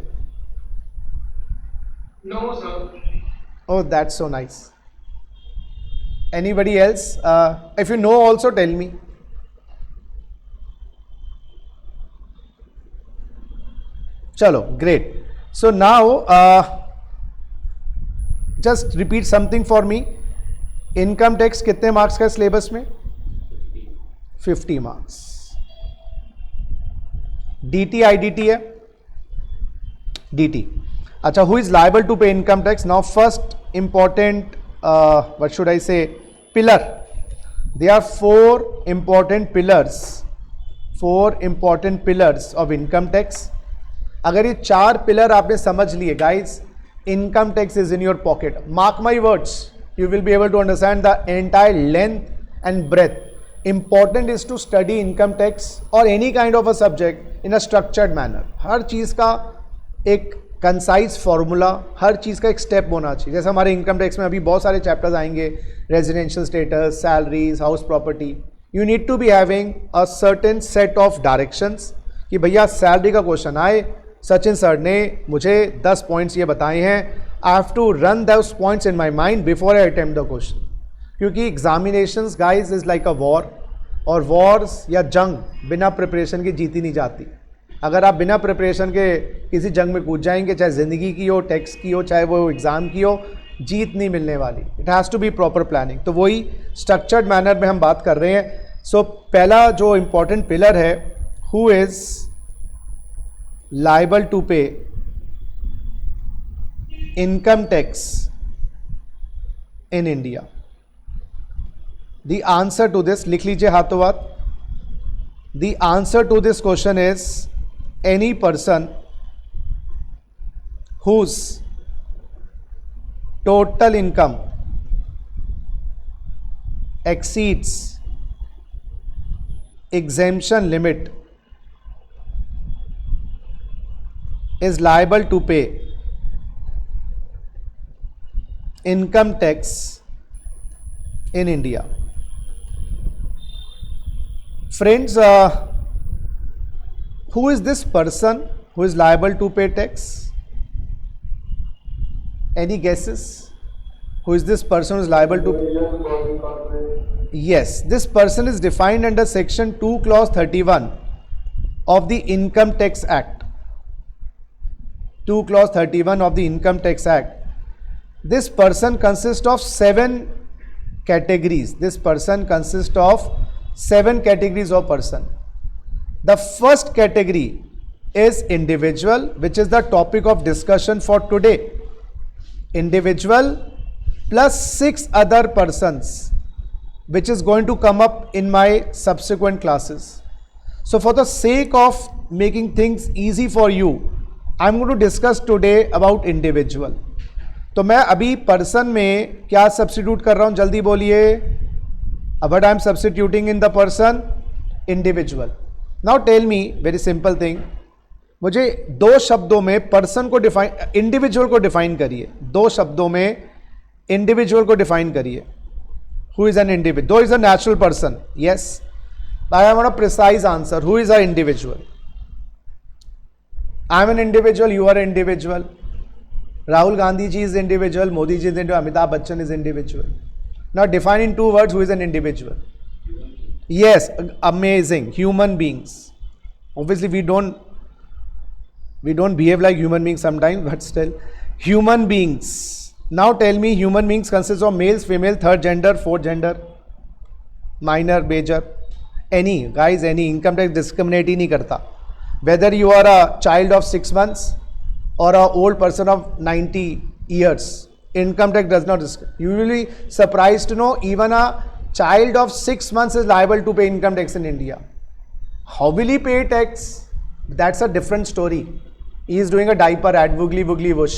No, sir. Oh, that's so nice. Anybody else? If you know, also tell me. Chalo, great. So now, just repeat something for me. Income tax कितने marks का syllabus में? 50 marks. DT IDT है? DT. अच्छा, who is liable to pay income tax? Now, first important, what should I say? Pillar. There are four important pillars of income tax. अगर ये चार pillar आपने समझ लिए guys, income tax is in your pocket. Mark my words, you will be able to understand the entire length and breadth. Important is to study income tax or any kind of a subject in a structured manner. हर चीज़ का एक concise formula, हर चीज़ का एक step होना चाहिए. जैसे हमारे income tax में अभी बहुत सारे चैप्टर्स आएंगे, residential status, salaries, house property. You need to be having a certain set of directions कि भैया सैलरी का क्वेश्चन आए, सचिन सर ने मुझे 10 पॉइंट्स ये बताए हैं, I have to run those points in my mind before I attempt the question. क्योंकि examinations guys is like a war, और वॉर्स या जंग बिना प्रिपरेशन की जीती नहीं जाती. अगर आप बिना प्रिपरेशन के किसी जंग में कूद जाएंगे, चाहे ज़िंदगी की हो, टैक्स की हो, चाहे वो एग्ज़ाम की हो, जीत नहीं मिलने वाली. It has to be proper planning. तो वही स्ट्रक्चर्ड मैनर में हम बात कर रहे हैं. सो पहला जो इम्पॉर्टेंट पिलर है, who is liable to pay income tax in India. The answer to this, लिख लीजिए हाथों हाथ. The answer to this question is any person whose total income exceeds exemption limit is liable to pay income tax in India. Friends, who is this person who is liable to pay tax? Any guesses? Who is this person who is liable to? Yes, this person is defined under section 2 clause 31 of the Income Tax Act. 2 clause 31 of the Income Tax Act. This person consists of 7 categories. This person consists of 7 categories of person. The first category is individual, which is the topic of discussion for today. Individual plus 6 other persons, which is going to come up in my subsequent classes. So for the sake of making things easy for you, I'm going to discuss today about individual. तो मैं अभी person में क्या substitute कर रहा हूँ, जल्दी बोलिए. But I am substituting in the person individual. Now tell me very simple thing, मुझे 2 शब्दों में पर्सन को डिफाइन, इंडिविजुअल को डिफाइन करिए. 2 शब्दों में इंडिविजुअल को डिफाइन करिए. Who is an individual? दो is a natural person. Yes, I want a precise answer. Who is a individual? I am an individual, you are individual. Rahul Gandhi ji is individual, Modi ji is individual, Amitabh Bachchan is individual. Now define in 2 words who is an individual. Yes, amazing. Human beings. Obviously, we don't behave like human beings sometimes, but still, human beings. Now tell me, human beings consist of males, female, third gender, fourth gender, minor, major, any. Guys, any. Income tax discriminate ही नहीं करता. Whether you are a child of 6 months or a old person of 90 years, income tax does not discriminate. You will be surprised to know even a child of 6 months is liable to pay income tax in India. How will he pay tax? That's a different story. He is doing a diaper ad, woogly woogly whoosh.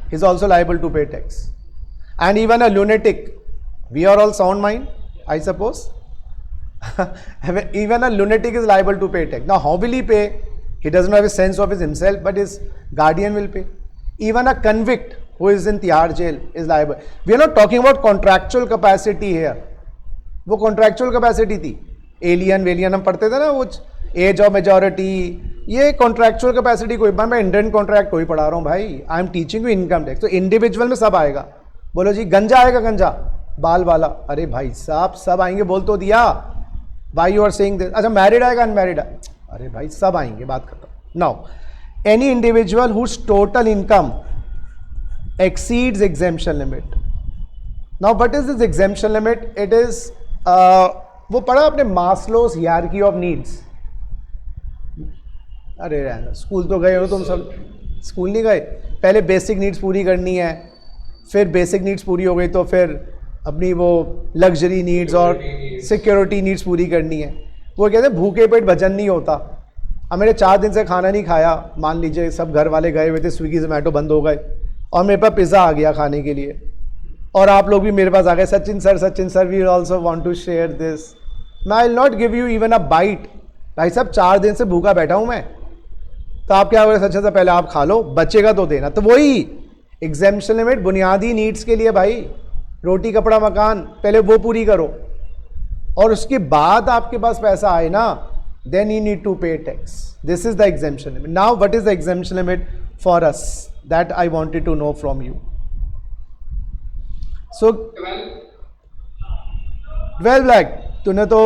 He is also liable to pay tax. And even a lunatic, we are all sound mind, I suppose. Even a lunatic is liable to pay tax. Now how will he pay? he doesn't have a sense of his himself, but his guardian will pay. Even a convict who is in Tihar jail is liable. We are not talking about contractual capacity here. वो contractual capacity थी, alien वेलियन हम पढ़ते थे ना, वो as of majority, ये contractual capacity कोई, मैं इंडियन कॉन्ट्रैक्ट कोई पढ़ा रहा हूँ भाई, I am teaching you income tax. तो इंडिविजुअल में सब आएगा. बोलो जी गंजा आएगा, गंजा बाल वाला, अरे भाई साहब सब आएंगे, बोल तो दिया. Why you are saying this? अच्छा मैरिड आएगा, अनमैरिड, अरे भाई सब आएंगे, बात खत्म. Now any individual whose total income exceeds exemption limit. Now what is this exemption limit? It is वो पढ़ा आपने मास्लोस हियरार्की ऑफ नीड्स? अरे रहना, स्कूल तो गए हो तुम सब, स्कूल नहीं गए? पहले बेसिक नीड्स पूरी करनी है, फिर बेसिक नीड्स पूरी हो गई तो फिर अपनी वो लग्जरी नीड्स और सिक्योरिटी नीड्स पूरी करनी है. वो कहते हैं भूखे पेट भजन नहीं होता. अब मैंने 4 दिन से खाना नहीं खाया, मान लीजिए सब घर वाले गए हुए थे, स्विगी जोमेटो बंद हो गए और मेरे पास पिज़्ज़ा आ गया खाने के लिए, और आप लोग भी मेरे पास आ गए, Sachin sir we also want to share this. मैं I will not give you even a bite. भाई साहब 4 दिन से भूखा बैठा हूं मैं, तो आप क्या बोले, सचिन सर पहले आप खा लो, बचेगा तो देना. तो वही एग्जेम्पशन लिमिट बुनियादी नीड्स के लिए भाई, रोटी कपड़ा मकान, पहले वो पूरी करो और उसके बाद आपके पास पैसा आए ना, देन यू नीड टू पे tax. This is the exemption limit. Now what is the exemption limit for us? That I wanted to know from you. So 12 lakh तूने तो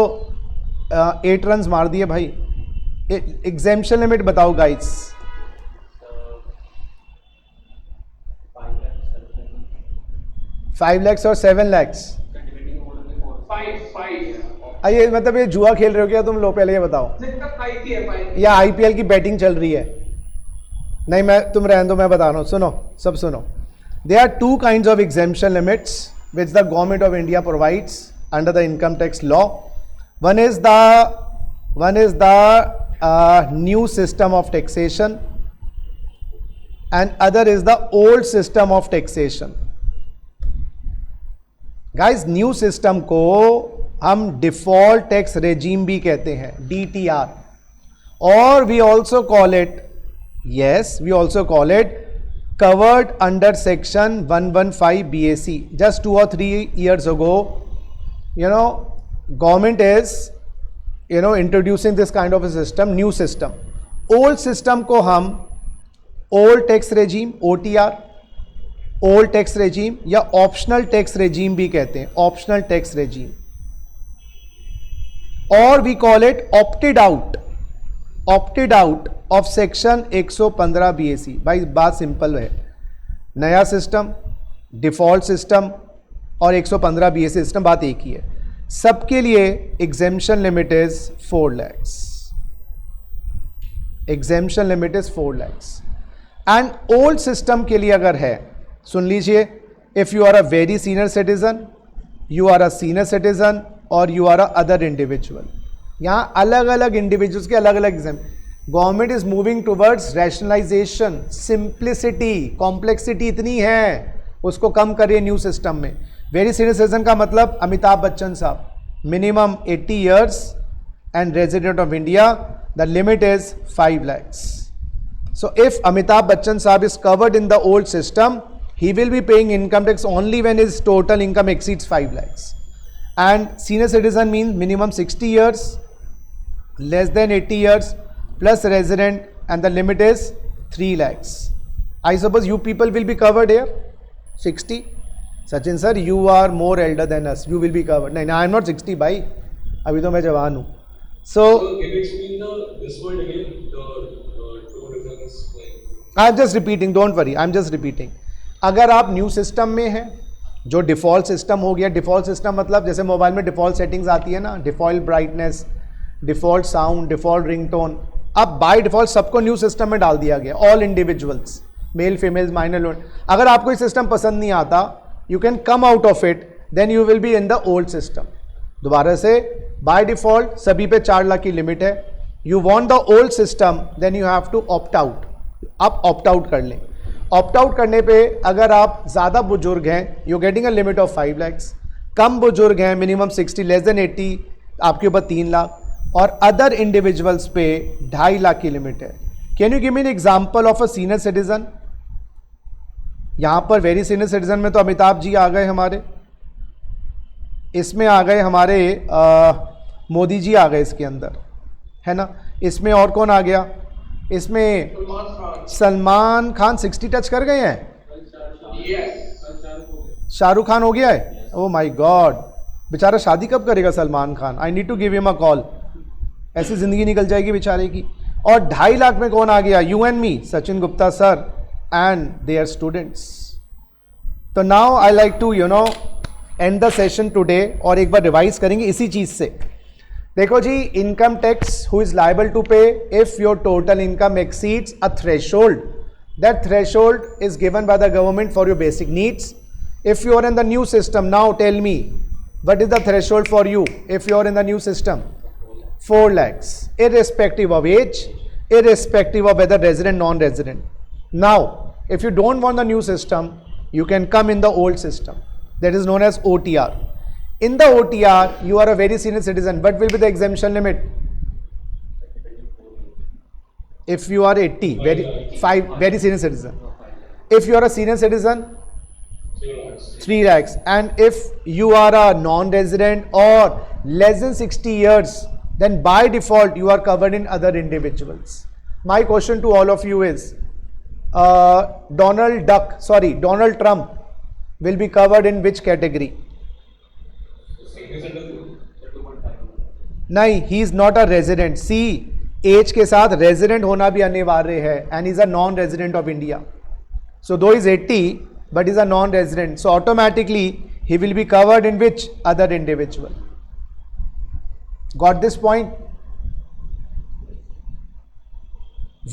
8 रन्स मार दिए भाई. एग्जेम्पशन लिमिट बताओ गाइस. 5 lakhs और 7 lakhs. ये मतलब ये जुआ खेल रहे हो क्या तुम लोग? पहले ये बताओ. या IPL की बैटिंग चल रही है? नहीं, मैं तुम रहने दो, मैं बता रहा हूँ. सुनो, सब सुनो. There are 2 kinds of exemption limits which the government of India provides under the income tax law. One is the new system of taxation and other is the old system of taxation. Guys, new system को हम default tax regime भी कहते हैं, DTR, or we also call it covered under section 115 BAC. Just 2 or 3 years ago, government is introducing this kind of a system, new system. Old system को हम old tax regime, OTR, old tax regime या optional tax regime भी कहते हैं, optional tax regime, or we call it opted out of section 115 BAC. भाई बात simple है, नया सिस्टम, डिफॉल्ट सिस्टम और 115 BAC सिस्टम, बात एक ही है. सबके लिए exemption limit is 4 lakhs. Exemption limit is 4 lakhs. And old system के लिए अगर है, सुन लीजिए, if you are a very senior citizen, you are a senior citizen और you are a other individual. यहाँ अलग अलग इंडिविजुअल्स के अलग अलग exam. Government is moving towards rationalisation, simplicity. Complexity इतनी है, उसको कम करिए न्यू सिस्टम में. वेरी सीनियर सिटीजन का मतलब अमिताभ बच्चन साहब, minimum 80 years and resident of India, the limit is 5 lakhs. So if Amitabh Bachchan Saab is covered in the old system, he will be paying income tax only when his total income exceeds 5 lakhs. And senior citizen means minimum 60 years, less than 80 years, plus resident, and the limit is 3 lakhs. I suppose you people will be covered here, 60. Sachin sir, you are more elder than us. You will be covered. No, I am not 60 bhai. अभी तो मैं जवान हूँ. So can you explain this word again? The two difference. I am just repeating. Don't worry. I am just repeating. अगर आप new system में हैं, जो डिफ़ॉल्ट सिस्टम हो गया, डिफ़ॉल्ट सिस्टम मतलब जैसे मोबाइल में डिफ़ॉल्ट सेटिंग्स आती है ना, default brightness, default sound, default ringtone, अब बाय डिफ़ॉल्ट सबको न्यू सिस्टम में डाल दिया गया, all individuals, male females, minor loan. अगर आपको ये सिस्टम पसंद नहीं आता, you can come out of it, then you will be in the old system. दोबारा से, बाय डिफ़ॉल्ट सभी पे 4 लाख की लिमिट है. You want the old system, then you have to opt out. आप ऑप्ट आउट कर लें. ऑप्ट आउट करने पे अगर आप ज़्यादा बुजुर्ग हैं, you getting a limit of 5 lakhs. कम बुजुर्ग हैं, मिनिमम 60, लेस देन 80, आपके ऊपर 3 लाख. और अदर इंडिविजुअल्स पे 2.5 लाख की लिमिट है. Can you give me an example of a senior citizen? यहां पर वेरी सीनियर सिटीजन में तो अमिताभ जी आ गए हमारे, इसमें आ गए हमारे मोदी जी आ गए इसके अंदर, है ना। इसमें और कौन आ गया? इसमें सलमान खान 60 टच कर गए हैं। शाहरुख खान हो गया है। ओ माय गॉड, बेचारा शादी कब करेगा Salman Khan? I need to give him a call. ऐसी जिंदगी निकल जाएगी बेचारे की। और 2.5 लाख में कौन आ गया? You and me, Sachin Gupta sir and their students. तो now I like to end the session today, और एक बार रिवाइज करेंगे इसी चीज से। देखो जी, income tax who is liable to pay if your total income exceeds a threshold, that threshold is given by the government for your basic needs. If you are in the new system, now tell me, what is the threshold for you if you are in the new system? 4 lakhs, irrespective of age, irrespective of whether resident, non-resident. Now, if you don't want the new system, you can come in the old system. That is known as OTR. In the OTR, you are a very senior citizen. What will be the exemption limit? If you are 80, very senior citizen. If you are a senior citizen, 3 lakhs. And if you are a non-resident or less than 60 years, then by default you are covered in other individuals. My question to all of you is, Donald Trump will be covered in which category? नहीं, he is not a resident. See, age के साथ resident होना भी अनिवार्य है, and he is a non-resident of India. So though he is 80, but is a non-resident, so automatically he will be covered in which other individual. Got this point?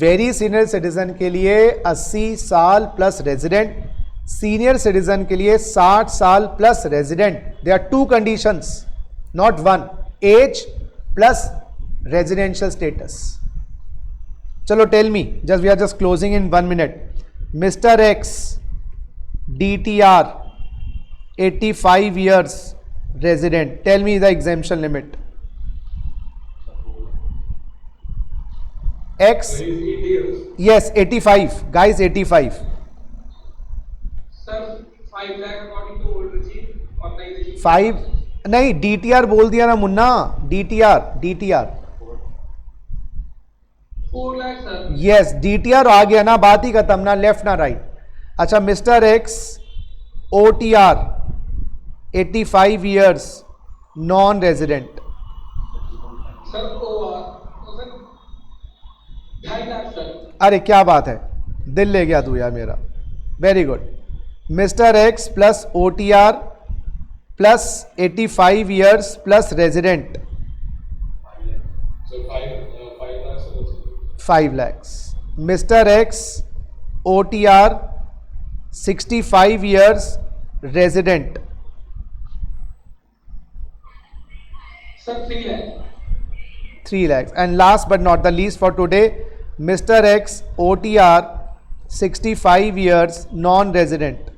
Very senior citizen के लिए 80 साल plus resident, senior citizen के लिए 60 साल plus resident. They are 2 conditions, not 1. Age plus residential status. चलो tell me, just we are just closing in 1 minute. Mister X DTR 85 years resident, tell me the exemption limit. X, yes, 85 guys, 85. Sir, 5 lakh according to old regime और नई regime. 5 नहीं, DTR बोल दिया ना Munna, DTR 4 lakh sir. yes, DTR आ गया ना, बात ही खत्म ना, लेफ्ट ना राइट. अच्छा, mister x OTR 85 years non resident. Sir OR 2.5 lakh sir. अरे क्या बात है, दिल ले गया तू यार मेरा. Very good. Mister x plus OTR plus 85 years plus resident, So 5 lakhs also. 5 lakhs. Mister x OTR 65 years resident. Sir 3 lakh. 3 lakhs. And last but not the least for today, Mr. X OTR 65 years non-resident.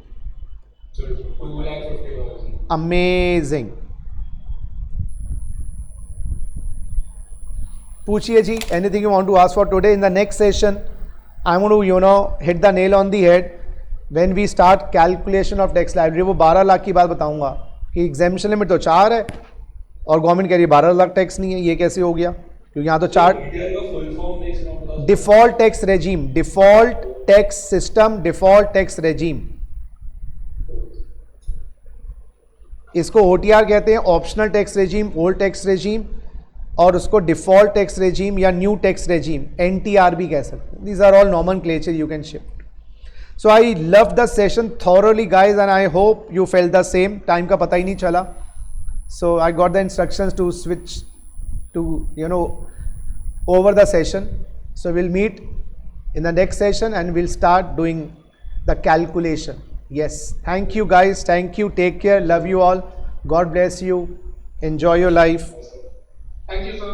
So 2,50,000. Amazing. पूछिए जी, anything you want to ask for today? In the next session, I'm going to hit the nail on the head. When we start calculation of tax liability, वो 12 लाख की बात बताऊंगा कि exemption limit तो 4 है और government कह रही है 12 लाख टैक्स नहीं है. ये कैसे हो गया? क्योंकि यहाँ तो 4. Default tax regime, default tax system, default tax regime, इसको OTR कहते हैं, optional tax regime, old tax regime, और उसको डिफॉल्ट टैक्स रेजीम या न्यू टैक्स रेजीम, NTR भी कह सकते हैं. These are all nomenclature you can shift. So I loved the session thoroughly guys, and I hope you felt the same. Time का पता ही नहीं चला. So I got the instructions to switch to over the session. So we'll meet in the next session and we'll start doing the calculation. Yes, thank you guys, thank you, take care, love you all, God bless you, enjoy your life. Thank you sir.